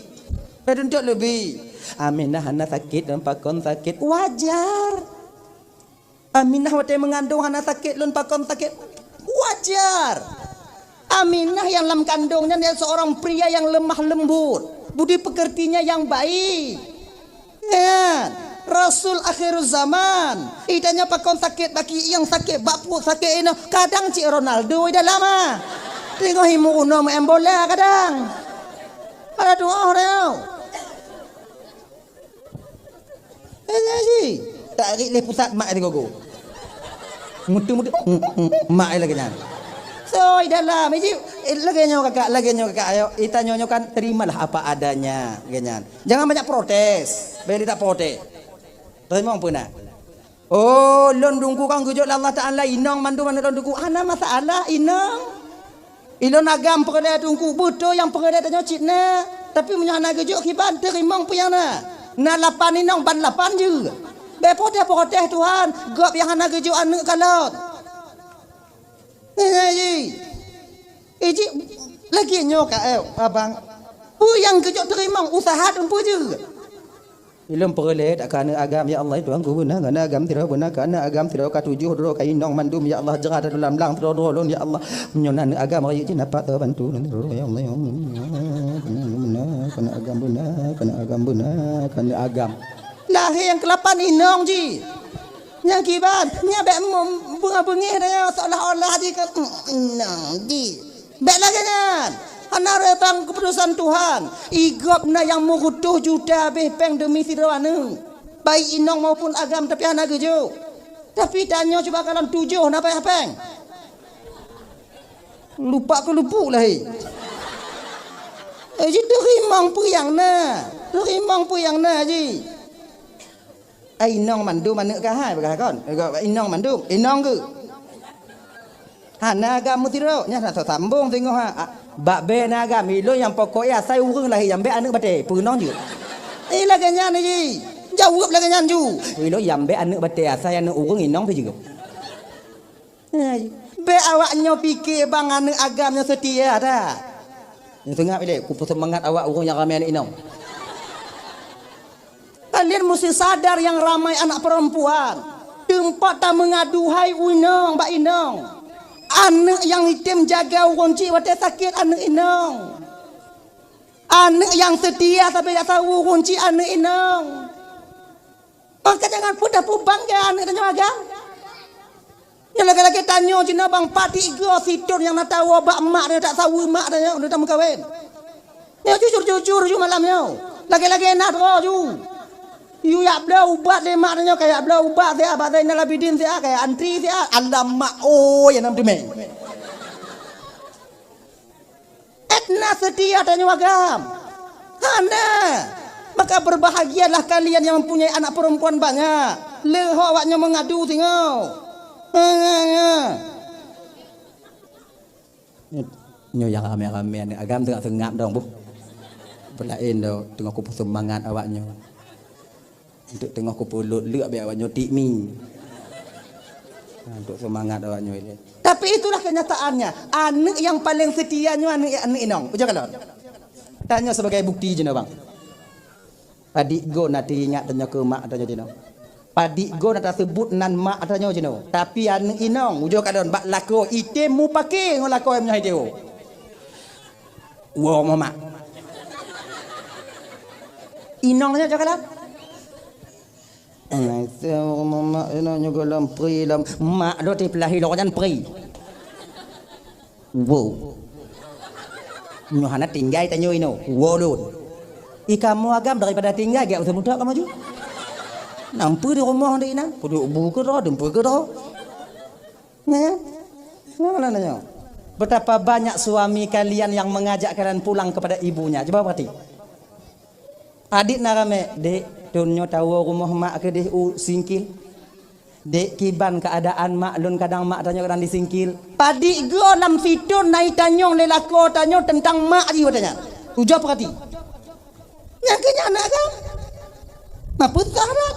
Aminah hana sakit dan pakon sakit wajar. Aminah wate mengandung hana sakit dan pakon sakit wajar. Aminah yang dalam kandungnya dia seorang pria yang lemah lembut, budi pekertinya yang baik. Kan? Rasul akhir zaman. Idanya pakon sakit baki yang sakit bapu sakit ini. Kadang Cik Ronaldo ida lama. Tengok himu uno main bola kadang. Ada doa orang. Ji. Tarik le pusat mak dia gogo. Mutu-mutu mak lagi nyan. So dalam ini lagi kakak ayo kita nyonyokan terimalah apa adanya ganyan. Jangan banyak protes. Beli tak protes. Terima puna. Oh, lon dungku kang gujuk Allah Taala inong mandu mana lon dungku ana masalah inong. Ilon agam perada dungku betul yang perada tanya citna. Tapi menyana gujuk kiban terima puyana. Na lapan inong ban lapan je. Be protes Tuhan. Gop yang ana gujuk anak kalot. Iji lagi nyok abang. Yang kejok terima usaha dan puja. Ilmu perlet akan agam ya Allah Tuhan ku benar kerana agam tidak benar kerana agam tidak katujuh dulu kai nong mandum ya Allah jerat dalam lang terolon ya Allah menyonan agam raya je dapat terbantu ya Allah ya Allah kerana agam benar kerana agam lahir yang ke-8 inong ji yang kiban nya bek bunga-bungi dia seolah-olah di ke di bek lagi kan ana retang keputusan Tuhan igopna yang mengutuh juta bepeng demi sirawana baik inong maupun agam tapi ana gejo tapi tanya coba kalau 7 napa hapeng lupa ke lupuk lah ji terimang puyang na ji ai inong mandu mana ka hai bakakon inong mandu inong ke hana agam mutiro nya tak sambung tengok ha bak be naga milo yang pokoknya saya urung lah yang be anak bate punong je ila ganyan ni jawab lah ganyan ju milo yang be anak bate saya anak urung inong tu juga be awaknya fikir bang anak agamnya setia dah yang tengah pilih ku semangat awak urung yang ramai anak inong kalian mesti sadar yang ramai anak perempuan tempat tak mengaduhai inong bak inong anak yang itim jaga orang cik wadah sakit anak inong. Anak yang setia sampai tak tahu orang cik anak inong. Maka jangan pudah bangga anak tanya agam. Yang lagi-lagi tanya cina bang pati go situr yang nak tahu bak mak dia tak tahu mak dia udah tak berkahwin. Ya jujur ju malamnya. Lagi-lagi enak terus ju. You ya bela ubat le mak nanya kayak bela ubat dia abang saya nalabidin dia kayak antri dia alamak oh yang nam demeng etna setia tanya agam hana maka berbahagialah kalian yang mempunyai anak perempuan banyak leho awaknya mengadu tengok nyo yang rame-rame agam tengah sengap dong bu belain do tengok ku semangat awaknya untuk tengok ku pulut lek biar awak nyotik mi. Untuk semangat awak nyoi. Tapi itulah kenyataannya. Anak yang paling setianya anak inong. Ujar kalau. Tanya sebagai bukti je bang. Padik go nak ingat tanya ke mak tanya je. Padik go nak sebut nan mak tanya je. Tapi anak inong ujar kalau bak lako item mu pakai ngolako yang nyai dia. Wow mama. Inongnya ujar kalau. Mama ina juga lampri lam mak do ti pelahi lo kan pri. Wow. Nyo hana tinggal tanyo ino. Wow lun. Kamu agam daripada tinggal gak usah mudah kamu ju. Nampu di rumah dia ina. Kudu buku ro dempu ke ro. Nah. Mana nanya? Betapa banyak suami kalian yang mengajak kalian pulang kepada ibunya. Coba perhati. Adik narame dek tunyo tahu rumah mak ke dek singkil dek kiban keadaan mak lun kadang mak tanya kadang disingkil padik go lam situ naik tanyong lelako tanyo tentang mak dia tanya ujar perhati yang kenya anak kan apa sahrat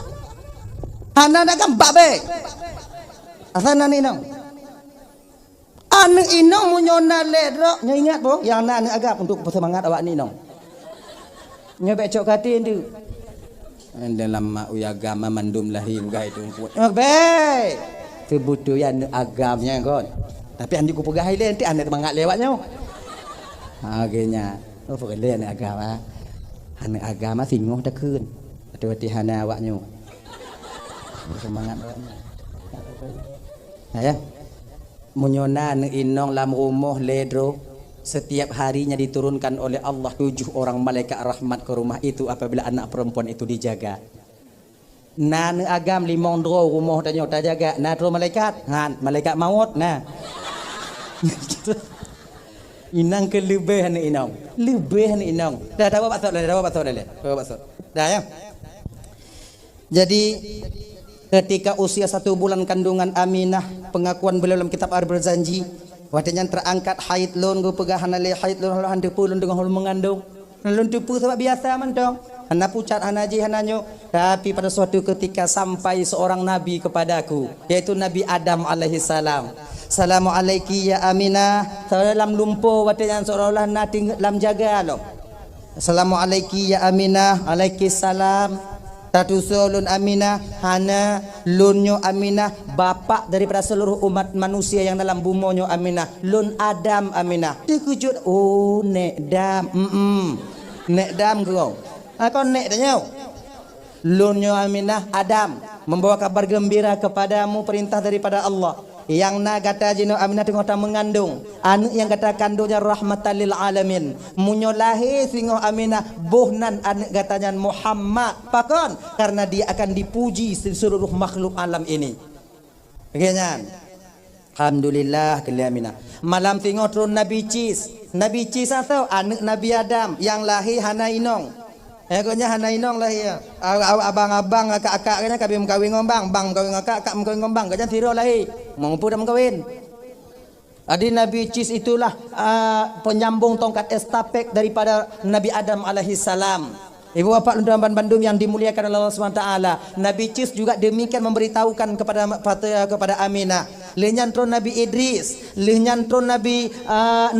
anak kan babe asal nani nang anak inong munyona ledro nyo ingat bo yang anak agak untuk semangat awak ni nong nyo becok katin tu dalam mak uya agama mandum lahir gai tu pun be sebutu yang agamnya kon tapi andi ku pegai le nanti anda semangat lewatnya akhirnya perle anak agama singoh dah kun Hati-hati hana awaknya. Semangat awaknya. Nah ya. Munyona inong lam rumah ledro setiap harinya diturunkan oleh Allah 7 orang malaikat rahmat ke rumah itu apabila anak perempuan itu dijaga. Nah agam limong dro rumah tanya tak jaga. Nah dro malaikat, malaikat maut nah. Inang kelebihan inang. Lebihan inang. Dah tahu apa dah. Dah ya. Jadi ketika usia 1 bulan kandungan Aminah, pengakuan beliau dalam kitab Ar-Barzanji, waktunya terangkat haid lon go pegahan ale haid lon hande pulun dengan hul mengandung. Lon tupu sebab biasa man dong. Hana pucat hana ji hananyo. Tapi pada suatu ketika sampai seorang nabi kepadaku, yaitu Nabi Adam alaihi salam. Assalamualaikum ya Aminah. Dalam lumpuh waktunya seolah-olah nanti lam jaga lo. Assalamualaikum ya Aminah. Waalaikumsalam. Tatusulun Aminah, hana lunyo Aminah, bapak daripada seluruh umat manusia yang dalam bumonyo Aminah, lun Adam Aminah. Terkejut, oh nek dam, nek dam kau, kau nek tanya, lunyo Aminah Adam membawa kabar gembira kepadamu perintah daripada Allah. Yang na kata jino Aminah tengok tak mengandung anu yang kata kandungnya rahmatan lil alamin munyo lahir singo Aminah bohnan anak katanya Muhammad pakon karena dia akan dipuji seluruh makhluk alam ini. Begini alhamdulillah kali Aminah malam tengok turun Nabi Cis atau anak Nabi Adam yang lahir hana inong. Akhirnya hana inong lah ya. Abang-abang akak-akak kena kami mengkawin ngombang, bang mengkawin akak mengkawin ngombang. Kajang tiro lah mampu dah mengkawin. Adi Nabi Cis itulah penyambung tongkat estafet daripada Nabi Adam alaihi salam. Ibu bapak dalam Bandung yang dimuliakan oleh Allah SWT. Nabi Cis juga demikian memberitahukan kepada Aminah. Lenyantron Nabi Idris, lenyantron Nabi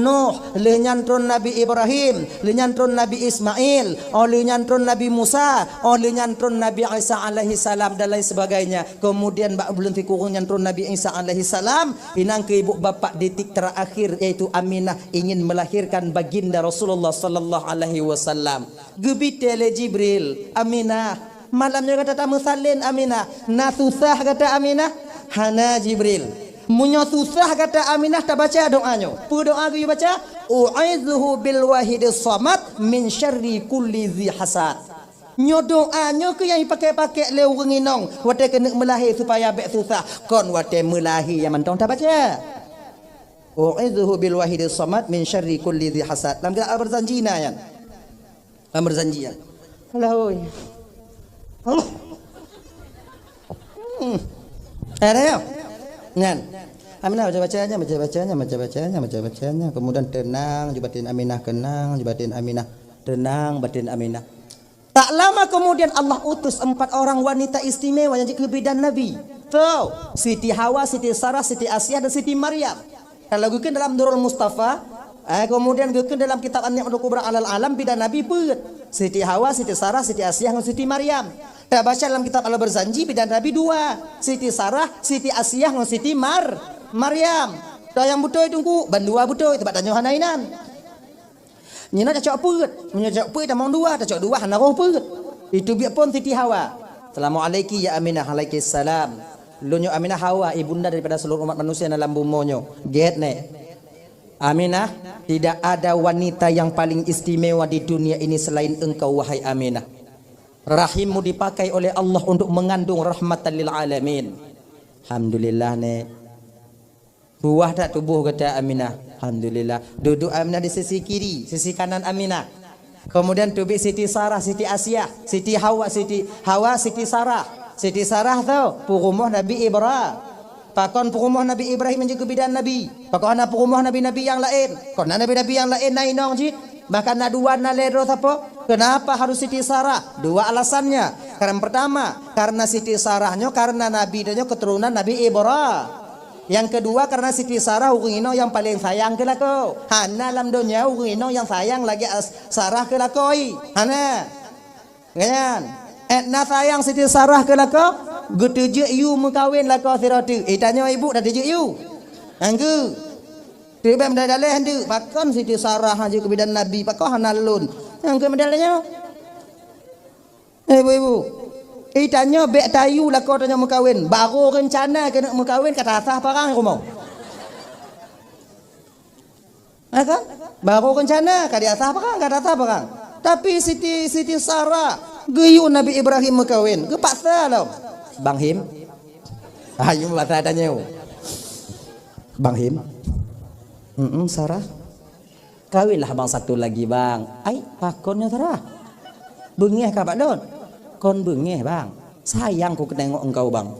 Nuh, lenyantron Nabi Ibrahim, lenyantron Nabi Ismail, lenyantron Nabi Musa, lenyantron Nabi Isa alaihi salam dan lain sebagainya. Kemudian belum dikurung nyantron Nabi Isa alaihi salam, inang ke ibu bapak detik terakhir yaitu Aminah ingin melahirkan baginda Rasulullah sallallahu alaihi wasallam. Gebitele Jibril, Aminah malamnya kata tamu salin Aminah, nasusah kata Aminah, hana Jibril munyo susah kata Aminah tak baca doanya. Pu doa aku baca u'izuhu bil wahidis samad min syarri kulli dzi hasad. Nyo doanya ke yang pakai-pakai leu nginong wate kena melahir supaya bek susah kon wate melahir yang mentong tak baca u'izuhu bil wahidis samad min syarri kulli dzi hasad. Dalam kitab Al-Barzanji yan. Al-Barzanji yan. Alah oi. Allah. Ada ya? Ngan. Aminah baca-bacanya. Kemudian tenang, batin Aminah kenang, batin Aminah tenang, batin Aminah. Tak lama kemudian Allah utus 4 orang wanita istimewa yang jadi kebidan Nabi. Tuh, Siti Hawa, Siti Sarah, Siti Asiyah dan Siti Maryam. Kalau guken dalam Durrul Mustafa, kemudian guken dalam kitab An-Ni'matul Kubra alal alam bidan Nabi pun. Siti Hawa, Siti Sarah, Siti Asiyah dan Siti Maryam. Tak baca dalam kitab Al-Barzanji bidan Nabi 2. Siti Sarah, Siti Asiyah dan Siti Maryam. Dah yang betul itu ku, bandua betul tempat tanya hanainan. Nyina tak cok put, nyina cok put tamang 2, tak cok 2 hana roh put. Itu biar pun Siti Hawa. Assalamualaikum ya Aminah, waalaikumsalam. Lunyo Aminah Hawa ibunda daripada seluruh umat manusia dalam bumonyo. Get ne. Aminah, tidak ada wanita yang paling istimewa di dunia ini selain engkau wahai Aminah. Rahimmu dipakai oleh Allah untuk mengandung rahmatan lil alamin. Alhamdulillah ne. Buah tak tubuh kata Aminah. Alhamdulillah. Duduk Aminah di sisi kiri, sisi kanan Aminah. Kemudian tubik Siti Sarah, Siti Asiyah, Siti Hawa, Siti Sarah. Siti Sarah tahu purumuh Nabi Ibrahim. Pakon purumuh Nabi Ibrahim menjadi bidan Nabi. Pakon ana purumuh Nabi-nabi yang lain. Kon nabi-nabi yang lain nainong ji. Bahkan na dua na ledro apa? Kenapa harus Siti Sarah? 2 alasannya. Karena pertama, karena Siti Sarahnya karena nabi danyo keturunan Nabi Ibrahim. Yang kedua karena Siti Sarah ungino yang paling sayang ke lako. Hana dalam dunia ungino yang sayang lagi Sarah ke lakoi. Hana. Ganyan. Na sayang Siti Sarah ke lako. Getuju you mengkawin lako siratu. Tanya ibu dah tuju you. Anggu. Tiba mendaleh hendu. Pakon Siti Sarah haji kebidan Nabi. Pakon hana lun. Yang ke medalanya. Ibu-ibu. Tanya bek tayu lah kau tanya mengkawin. Baru rencana kena mengkawin kata asah parang rumah. Kan? Baru rencana kata asah parang. Tapi Siti Sarah geyu Nabi Ibrahim mengkawin. Ke paksa lah. Bang Him. Ayo bahasa tanya. Bang Him. Sarah. Kawinlah bang satu lagi bang. Ai pakonnya Sarah. Bengeh ka Pak Don. Kon bengeh bang. Sayang ku tengok engkau bang.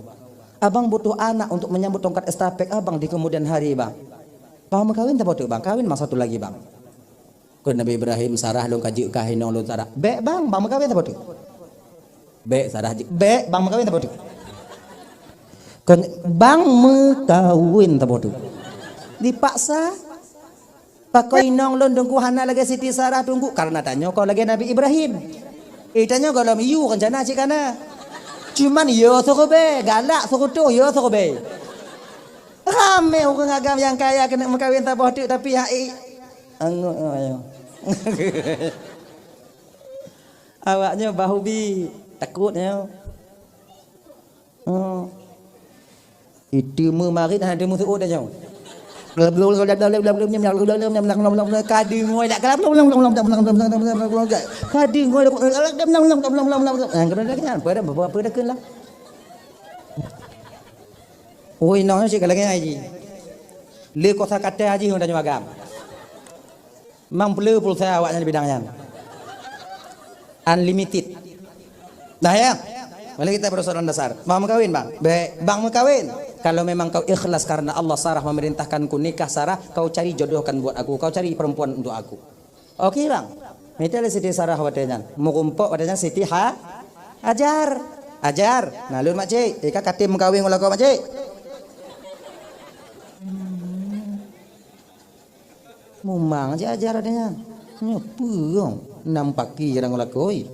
Abang butuh anak untuk menyambut tongkat estafet abang di kemudian hari bang. Kau mau kawin tak betul bang? Kawin mas satu lagi bang. Kon Nabi Ibrahim Sarah long kaji kahinong long Sarah. Bek bang mau kawin tak betul? Bek Sarah bek bang mau kawin tak betul? Kon bang mau kawin tak betul? Dipaksa. Pakai nong lon tunggu hana lagi Siti Sarah tunggu karena tanya kau lagi Nabi Ibrahim. Tanya kalau miu rencana cik kana. Cuman yo suruh be, galak suruh tu yo suruh be. Ramai orang agam yang kaya kena mengkawin tak bodoh tapi hai. Ayo. Awaknya bahubi takutnya. Itu memarit ada musuh dah jauh. Kadung ngoi dak kelam kadung ngoi pada apa dah keun lah. Oi nong sih kalau kayak haji. Le kosa kata haji hendak nyagam. Mang perlu pulsa awaknya di bidangnya. Unlimited. Nah ya. Mari kita bersoalan dasar. Mau kawin bang? Bang mau kawin. Kalau memang kau ikhlas karena Allah Sarah memerintahkanku nikah Sarah, kau cari jodohkan buat aku, kau cari perempuan untuk aku. Oke bang. Itu adalah Siti Sarah wadanya. Mau kumpul wadanya Siti Hajar. Nah lu makcik, jika katim kawin kalau kau makcik. Mumang aja ajar adanya. Nyepung nampak kira ngelakoi.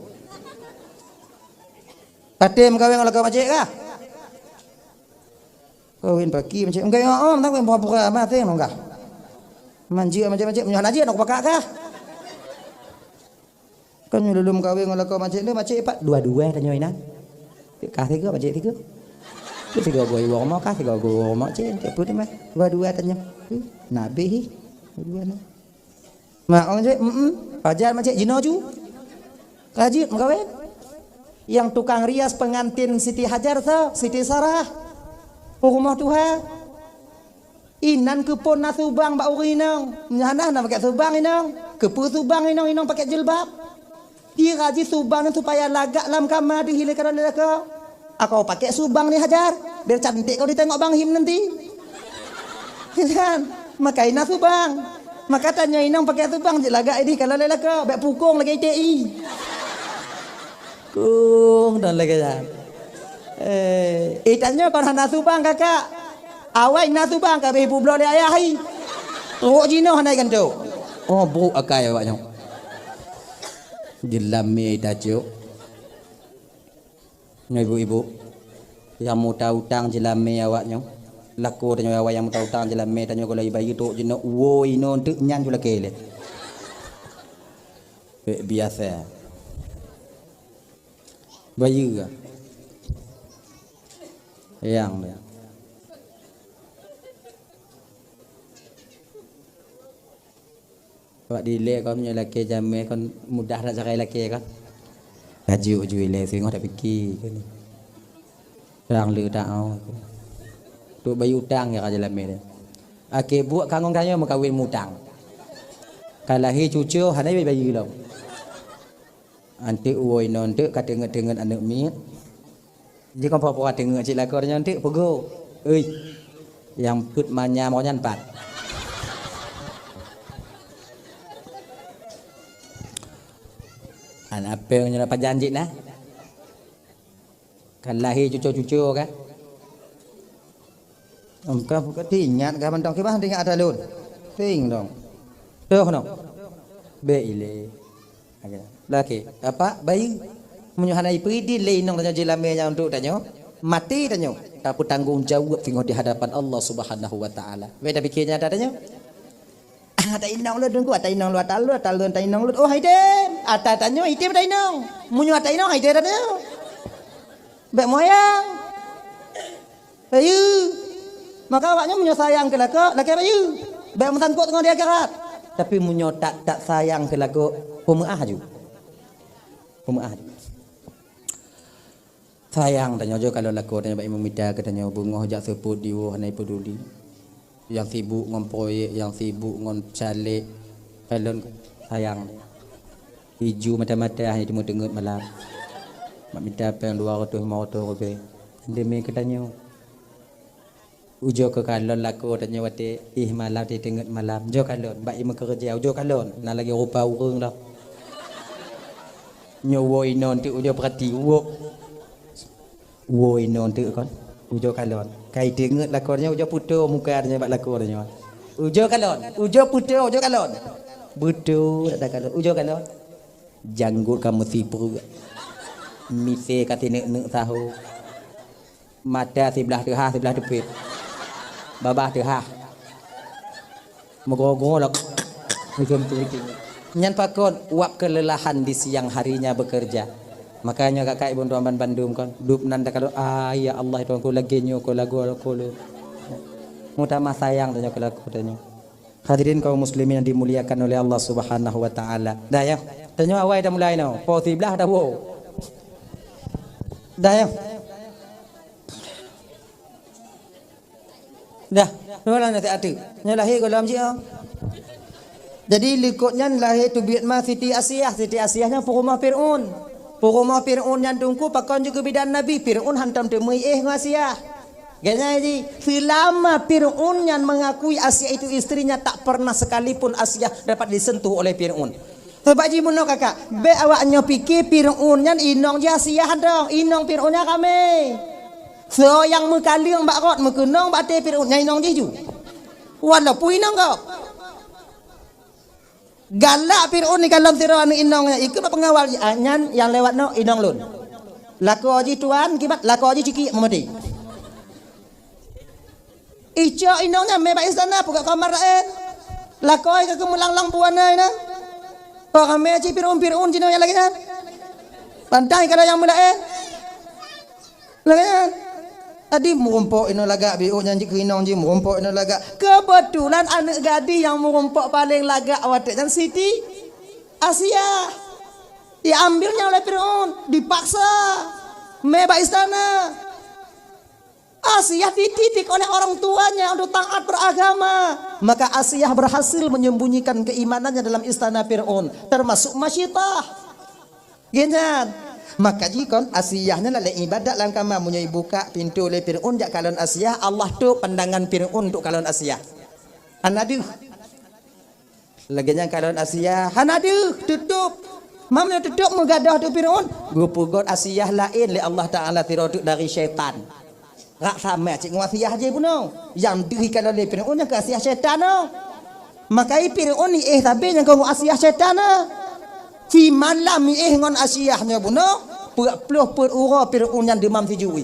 Katim kawin kalau kau makcik kah? Kawin pagi macam enggak om tak kawin pura-pura mati enggak manji macam menyohan aja nak pakak kah kan belum kawin kalau kau macam ni macam pak dua-dua tanya inan kah tiga macam tiga boy wong mau kah tiga go mau macam putih mah dua-dua tanya nabi dua ni mak orang je pajar macam jino ju kaji kawin yang tukang rias pengantin Siti Hajar tu Siti Sarah rumah Tuhan inan kepon na subang ba urinang nyana na pakai subang inang kepu subang inang pakai jilbab dia gaji subang supaya lagak lam kamar dihilangkan oleh kau aku pakai subang ni Hajar biar cantik kau ditengok Bang Him nanti kan makai na subang maka tanya inang pakai subang je lagak ini kalau lelak kau baik pukung lagi TI kung dan lagi kan tanya kau hana subang kakak awai na subang kabeh ibu blok ayah hai rok jino hana kan tu oh bu akai awaknya jelami tajuk ibu-ibu yang mau tahu tang jelami awaknya laku tanya awak yang mau tahu tang jelami tanya kalau bayi tu jino wo ino untuk nyan jula kele biasa bayi ke yang dia Pak dile kau punya laki jamai kan mudah nak cari laki kan gaji ujui le sih tak fikir kan orang lu tak au tu bayi utang ya kaji lame dia ake buat kangong kaya mengkawin mutang kalau hi cucu hanai bayi lo anti uoi nonte kata dengan anak mi jika kau puas dengar cik lakornya nanti pego, yang put manya mau nyanpat. Anak apa yang dapat janji nah? Kan lahir cucu-cucu kan? Kau bukan tingat kau mentang kibah tingat ada lun, ting dong, tuh dong, beile, laki apa bayi? Menyuhanai peridi lain tanya jelamnya untuk tanya mati tanya tapi tanggung jawab tengok di hadapan Allah Subhanahu wa taala. Beda pikirnya tanya Ta inong lu dengku ta inong lu talu ta inong lu. Oh haide. Ata tanyo ite ta inong. Munyo ta inong haide ta. Bek moyang. Ayu. Maka awaknya munyo sayang ke lako, laki ayu. Bek mensangkut dengan dia akhirat. Tapi munyo tak sayang ke lako, pemaah ju. Pemaah. Sayang tanya jo kalau lako tanya bak memida katanya bungoh jak seput diwo hanai peduli. Yang sibuk ngon proyek, yang sibuk ngon calik. Kalon sayang. Hiju mata-mata hanya cuma dengut malam. Mak minta apa yang 200 500 lebih. Demi katanya ujo ke kalon lako tanya wate malam dia dengut malam. Jo kalon bak ima kerja ujo kalon. Nak lagi rupa urang dah. Nyowo inon tu ujo perhati uok. Woi non tu kan ujo kalon kai dengut lakonnya ujo putu muka dia bak lakonnya ujo kalon ujo putu ujo kalon betul ada kalon ujo kalon janggut kamu sipu mise katine nek tahu mata sebelah tengah sebelah depan babah tengah megogo lak macam tu nyan pakon uap kelelahan di siang harinya bekerja. Makanya kakak ibu tuan Bandung kan dup nanda kalau ya Allah itu aku lagi nyoko lagu aku lu mutama sayang tanya ke lagu tanya hadirin kaum muslimin yang dimuliakan oleh Allah Subhanahu wa taala dah ya tanya awal dah mulai no posiblah dah wow dah ya dah mana nanti atu nya lahir ke dalam dia jadi likutnya lahir tu Vietnam Siti Asiahnya rumah Firaun. Rumah Fir'aun yang tungku pakon juga bidan Nabi Fir'aun hantam temui Asia. Ganya ji selama Fir'aun yang mengakui Asia itu istrinya tak pernah sekalipun Asia dapat disentuh oleh Fir'aun. Sebab ji muno kakak, be awaknya fikir Fir'aun yang inong je Asia dong, inong Fir'aunnya kami. So yang mekaliang bak rot mekenong bak te Fir'aun yang inong je ju. Walaupun inong kau. Galak Fir'aun ni kalau tira anu inongnya ikut pengawal anyan yang lewat no inong lun. Lako ji tuan kibat lako ji ciki memedi. Ijo inongnya me bak istana buka kamar lain. Lako ke kemulang-lang puana ina. Kok kami ji Fir'aun jino yang lagi kan. Pantai kalau yang mulain. Lagi kan. Tadi merumpok ino lagak biu nyanyi ke inong ji merumpok ino lagak. Kebetulan anak gadis yang merumpok paling lagak watek dan Siti Asia. Diambilnya oleh Fir'aun, dipaksa meba istana. Asia dididik oleh orang tuanya untuk taat beragama. Maka Asia berhasil menyembunyikan keimanannya dalam istana Fir'aun, termasuk masyitah. Gini. Maka jikon Asiyahnya lalai ibadat lang kama munyai buka pintu oleh Fir'aun jak kalon Asiyah Allah tu pandangan Fir'aun untuk kalon Asiyah. Hanadu. Laginya kalon Asiyah hanadu tutup. Mamnya tutup mengadah tu Fir'aun. Gupugot Asiyah lain li Allah Taala tiroduk dari syaitan. Rak sama cik Asiyah je puno. Yang diri kalon le Fir'aun yang ke Asiyah syaitan no. Maka Fir'aun ni tapi yang kau Asiyah syaitan no. Fi malam ngon Asiyahnya buno puluh per ura Fir'aun yang demam sijui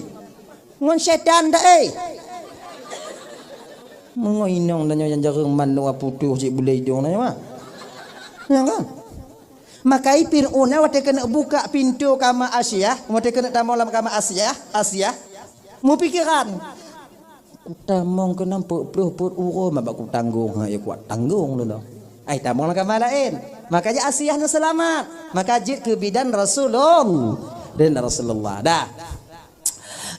ngon syaitan dah mengoinong nanya yang jarang manu putuh cik boleh hidung nanya mah ya kan maka Fir'aun waktu kena buka pintu kama Asiyah waktu kena tamolam kama Asiyah mau pikiran tamong kena puluh per ura mabak ku tanggung ya kuat tanggung dulu ai tamong kama lain. Makanya Asiyahnya selamat. Maka jid ke bidan Rasulullah dan Rasulullah. Dah.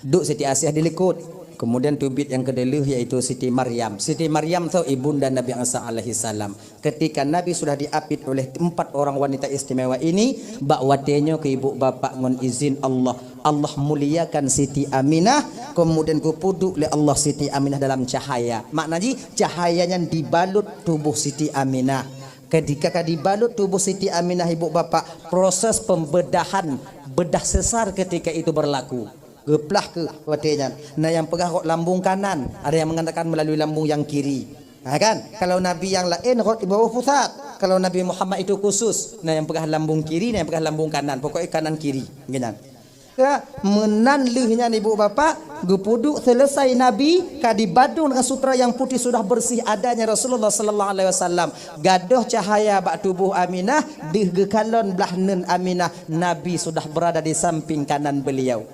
Duk Siti Asiyah dilikut. Kemudian tubit yang kedua yaitu Siti Maryam. Siti Maryam tu ibunda Nabi Isa alaihi salam. Ketika Nabi sudah diapit oleh 4 orang wanita istimewa ini, bak watenya ke ibu bapa ngon izin Allah. Allah muliakan Siti Aminah, kemudian kupuduk oleh Allah Siti Aminah dalam cahaya. Maknanya cahayanya dibalut tubuh Siti Aminah. Ketika dibalut tubuh Siti Aminah ibu bapa, proses pembedahan bedah sesar ketika itu berlaku. Geplah ke watenya. Nah yang pegang lambung kanan, ada yang mengatakan melalui lambung yang kiri. Nah kan? Kalau Nabi yang lain di bawah pusat. Kalau Nabi Muhammad itu khusus. Nah yang pegang lambung kiri, nah yang pegang lambung kanan. Pokoknya kanan kiri. Gitu. Ya, menan lihnya ibu bapa, gepuduk selesai Nabi kadi badung dengan sutra yang putih sudah bersih adanya Rasulullah sallallahu alaihi wasallam. Gadoh cahaya bak tubuh Aminah, di gekalon belah nun Aminah, Nabi sudah berada di samping kanan beliau.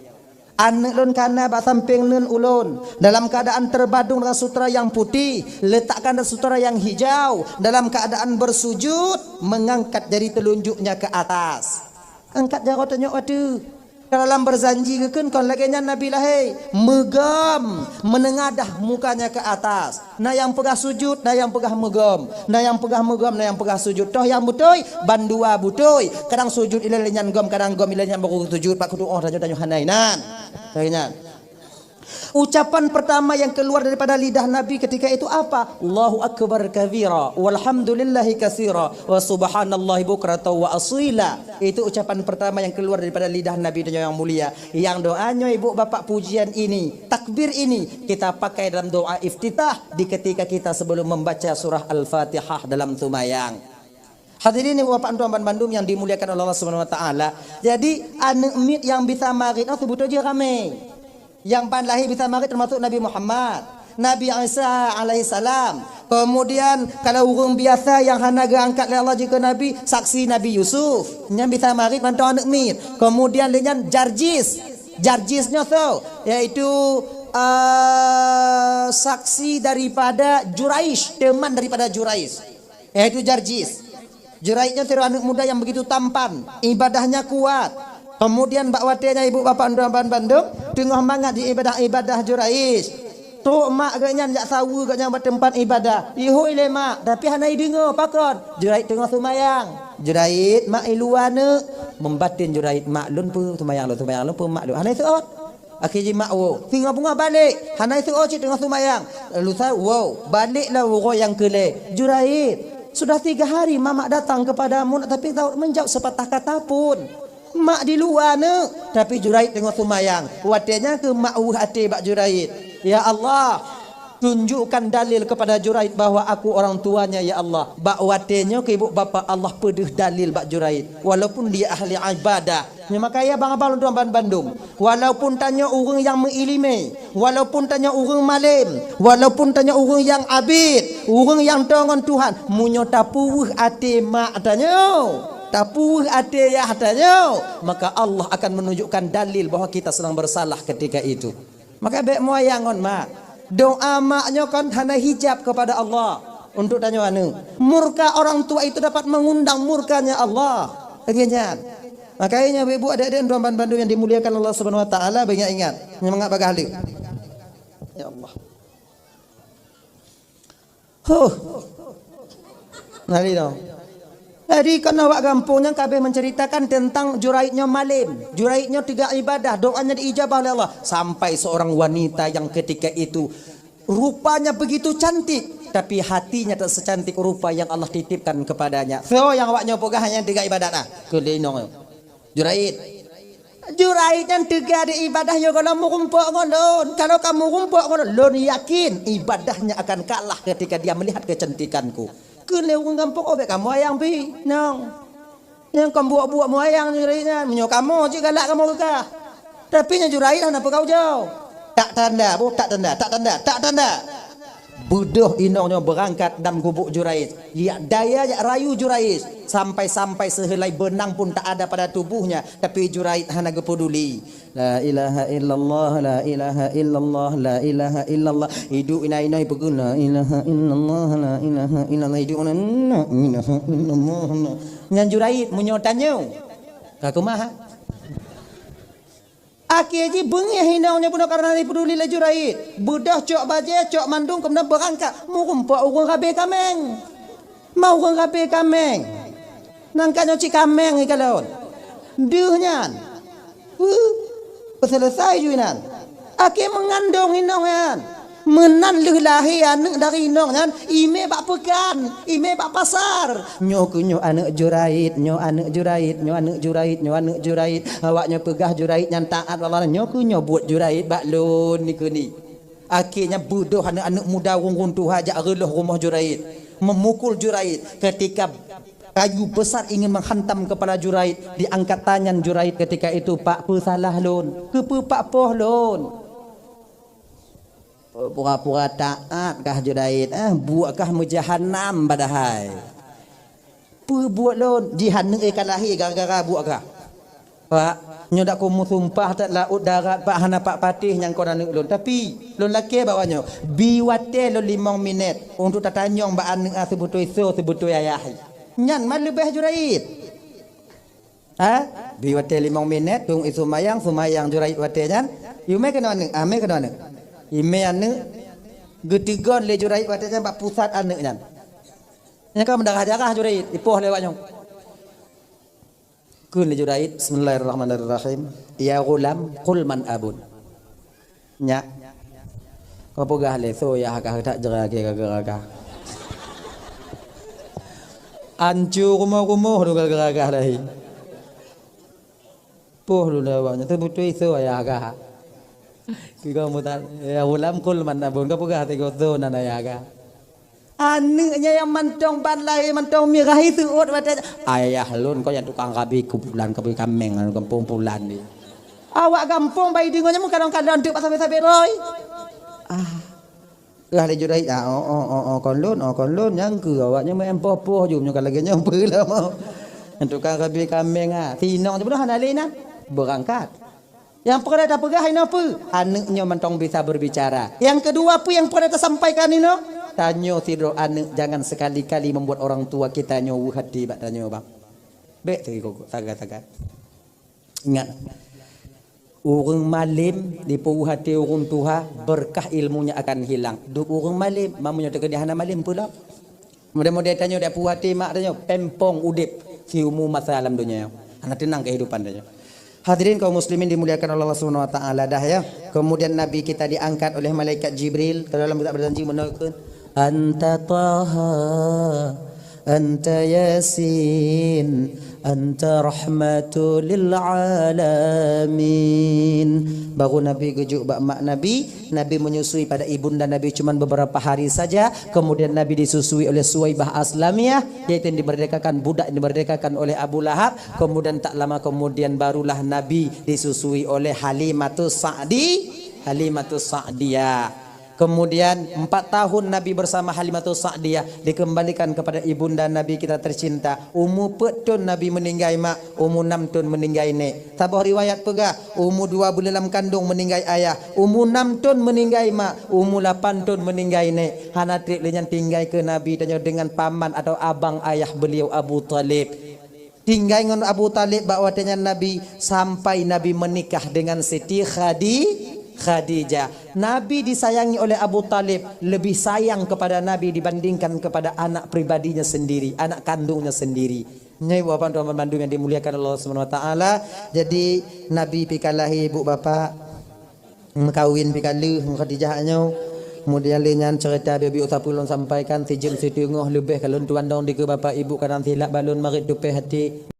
Anak lun kana bak samping nun ulun dalam keadaan terbadung dengan sutra yang putih, letakkan sutra yang hijau, dalam keadaan bersujud, mengangkat jari telunjuknya ke atas. Angkat jari waduh. Kalau dalam berzanji kan kon lagi Nabi lahir megam menengadah mukanya ke atas. Nah yang pegah sujud, nah yang pegah megam, nah yang pegah megam, nah yang pegah sujud. Toh yang butoi bandua butoi. Kadang sujud ilenyan gom, kadang gom ilenyan baku sujud pak kudu oh tanyo hanainan. Kayaknya. Ucapan pertama yang keluar daripada lidah Nabi ketika itu apa? Allahu akbar kabira walhamdulillahi katsira wa subhanallahi bukratan wa asila. Itu ucapan pertama yang keluar daripada lidah Nabi yang mulia. Yang doanya ibu bapak pujian ini, takbir ini kita pakai dalam doa iftitah di ketika kita sebelum membaca surah Al-Fatihah dalam sembahyang. Hadirin ibu bapak tuan Bandung yang dimuliakan oleh Allah Subhanahu wa taala. Jadi anak mit yang bisa marit sebut aja ramai. Yang pan lahir bisa mari termasuk Nabi Muhammad, Nabi Isa alaihissalam. Kemudian kalau orang biasa yang hanaga angkat oleh Allah jika Nabi, saksi Nabi Yusuf yang bisa mari mantu anak mir. Kemudian dengan Jarjisnya so yaitu saksi daripada Juraish, teman daripada Juraish, yaitu Jarjis. Juraishnya seorang anak muda yang begitu tampan, ibadahnya kuat. Kemudian bak watenya ibu bapa Anduan Bandung tengah mangat di ibadah Juraish. Tu mak gaknya jak sawu gaknya bertempat ibadah. Ihu ile mak, tapi hanai dengar pakon. Juraish tengah sumayang. Juraish mak iluane membatin Juraish mak lun pu sumayang lun pu mak lun. Hanai suot. Akhirnya mak wo, tinggal bunga balik. Hanai suot cik tengah sumayang. Lalu saya wow, baliklah wo yang kele. Juraish, sudah 3 hari mamak datang kepadamu tapi tak menjawab sepatah kata pun. Mak di luar ne, tapi Juraish tengok sumayang. Watenya ke mak hati bak Juraish. Ya Allah, tunjukkan dalil kepada Juraish bahwa aku orang tuanya ya Allah. Bak watenya ke ibu bapa Allah pedih dalil bak Juraish. Walaupun dia ahli ibadah. Maka ya bang abang tuan Bandung. Walaupun tanya orang yang mengilimi, walaupun tanya orang malim, walaupun tanya orang yang abid, orang yang tongon Tuhan, munyo tapuh ati mak tanya. Tapuh ada ya hatanya, maka Allah akan menunjukkan dalil bahwa kita sedang bersalah ketika itu. Maka baik moyangon mak, doa maknya kan hana hijab kepada Allah untuk tanya anu. Murka orang tua itu dapat mengundang murkanya Allah. Akhirnya, makanya ibu ada tuan Bandung yang dimuliakan Allah Subhanahu Wa Taala banyak ingat, nyemangat bagahli. Ya Allah. Nari dong. Jadi kan awak kampungnya kabeh menceritakan tentang Juraishnya malim. Juraishnya 3 ibadah, doanya diijabah oleh Allah. Sampai seorang wanita yang ketika itu rupanya begitu cantik, tapi hatinya tak secantik rupa yang Allah titipkan kepadanya. So yang awaknya pegah hanya 3 ibadah nah. Kelinong. Juraish yang 3 di ibadahnya kalau mau kumpul ngolon. Kalau kamu kumpul ngolon, lon yakin ibadahnya akan kalah ketika dia melihat kecantikanku. Keleu kampung obek kamu ayang pi nong yang kamu buat moyang Juraishnya menyo kamu cik galak kamu kekah tapi nya Juraish apa kau jauh tak tanda bodoh inongnya berangkat dan gubuk Juraish ya daya ya rayu Juraish sampai sehelai benang pun tak ada pada tubuhnya tapi Juraish hana peduli. La ilaha illallah, la ilaha illallah, la ilaha illallah. Hidup inai berguna. Ilaha illallah, la ilaha illallah. Hidup la ilaha illallah. Ngan Juraish menyotanya. Kaku maha. Akhirnya bengih hinaunya pun karena peduli la Juraish. Budah cok baje, cok mandung kemudian berangkat. Mau kumpul urang kabeh kameng. Mau urang kabeh kameng. Nangkanya cik kameng ikalon. Duhnya. Selesai juinan. Akhir mengandung inongan. Menan lelahi anak dari inongan. Ime bak pekan, ime bak pasar. Nyo anak Juraish, nyo anak Juraish. Awaknya pegah Juraish yang taat Allah. Nyo buat Juraish bak lon ni. Akhirnya bodoh anak-anak muda rungun tu hajak reluh rumah Juraish. Memukul Juraish ketika kayu besar ingin menghantam kepala Juraid. Diangkat tangan Juraid ketika itu, pak pu salah lon, ke pu pak poh lon. Pura-pura taat kah Juraid, buatkah mujahannam badahai. Pu buat lon, jihannam ikan lahir gara-gara buatkah. Pak, nyodak kumu sumpah tak laut darat pak hana pak patih yang kau nak lon. Tapi lon laki bawanya biwate lon 5 minit untuk tatanyong ba an sebutu iso sebutu ayah. Nyan man lebih Juraid. Biwate 5 minit tung isu sumayang Juraid wate nyan. Yume kena ane, ame kena ane. Ime ane getigon le Juraid wate nyan pak pusat ane nyan. Nya kau mendarah-darah Juraid, ipoh lewatnya. Kun Juraid, bismillahirrahmanirrahim. Ya gulam, qul man abun. Nya. Kau pegah le so ya hakah tak jerake gagah. Ancu rumah-rumah tu gagah lahi. Poh lu lawanya tu butuh iso ya hakah. Kau mutan ya gulam qul man abun. Kau pegah tego so nana ya hakah. Anaknya yang mantong balai mantong mirah itu ayah lun kau yang tukang kabi kumpulan kabi kameng kampung pulan ni awak kampung bayi dingonya muka kadang-kadang untuk sampai roy ada Juraid kon lun yang ke awaknya main poh jumnya kalau lagi nyampe lah mau tukang kabi kameng tinong tu dah nalina berangkat yang pernah tak pegah ini apa anaknya mantong bisa berbicara yang kedua apa yang pernah tersampaikan ini tanyo tidur anak jangan sekali-kali membuat orang tua kita nyowu hati bak tanyo bang. Bek tu kok taga-taga. Ingat. Orang malim di puhu hati orang tua berkah ilmunya akan hilang. Duk orang malim mamunya tekediahana malim pula. Mudah-mudahan tanyo dak puhu hati mak tanyo pempong udip si umum masa alam dunia. Anak tenang kehidupan tanyo. Hadirin kaum muslimin dimuliakan oleh Allah Subhanahu wa taala dah ya. Kemudian nabi kita diangkat oleh malaikat Jibril ke dalam kitab berjanji menaikkan Anta Taha Anta Yasin Anta Rahmatul lil Alamin. Baru Nabi gejuk bak mak Nabi menyusui pada ibunda Nabi cuma beberapa hari saja. Kemudian Nabi disusui oleh Suwaibah Aslamiyah, yaitu dimerdekakan budak dimerdekakan oleh Abu Lahab. Kemudian tak lama kemudian barulah Nabi disusui oleh Halimatus Sa'diyah. Kemudian 4 tahun Nabi bersama Halimatus Sa'diyah dikembalikan kepada ibunda Nabi kita tercinta. Umur petun Nabi meninggal mak, umur 6 tahun meninggal nek. Tabah riwayat pegah, umur 2 bulan dalam kandung meninggal ayah, umur 6 tahun meninggal mak, umur 8 tahun meninggal nek. Hana trik lenyan tinggal ke Nabi tanya dengan paman atau abang ayah beliau Abu Talib. Tinggal dengan Abu Talib bawa dengan Nabi sampai Nabi menikah dengan Siti Khadijah. Nabi disayangi oleh Abu Talib, lebih sayang kepada Nabi dibandingkan kepada anak pribadinya sendiri, anak kandungnya sendiri. Nyai bapak tuan Bandung yang dimuliakan Allah Subhanahu wa taala. Jadi Nabi pikalahi ibu bapa kawin pikalu Khadijahnya. Kemudian lenyan cerita bibi utapulun sampaikan tijem situngoh lebih kalau tuan dong di ke bapa ibu kadang silap balun marit dupe hati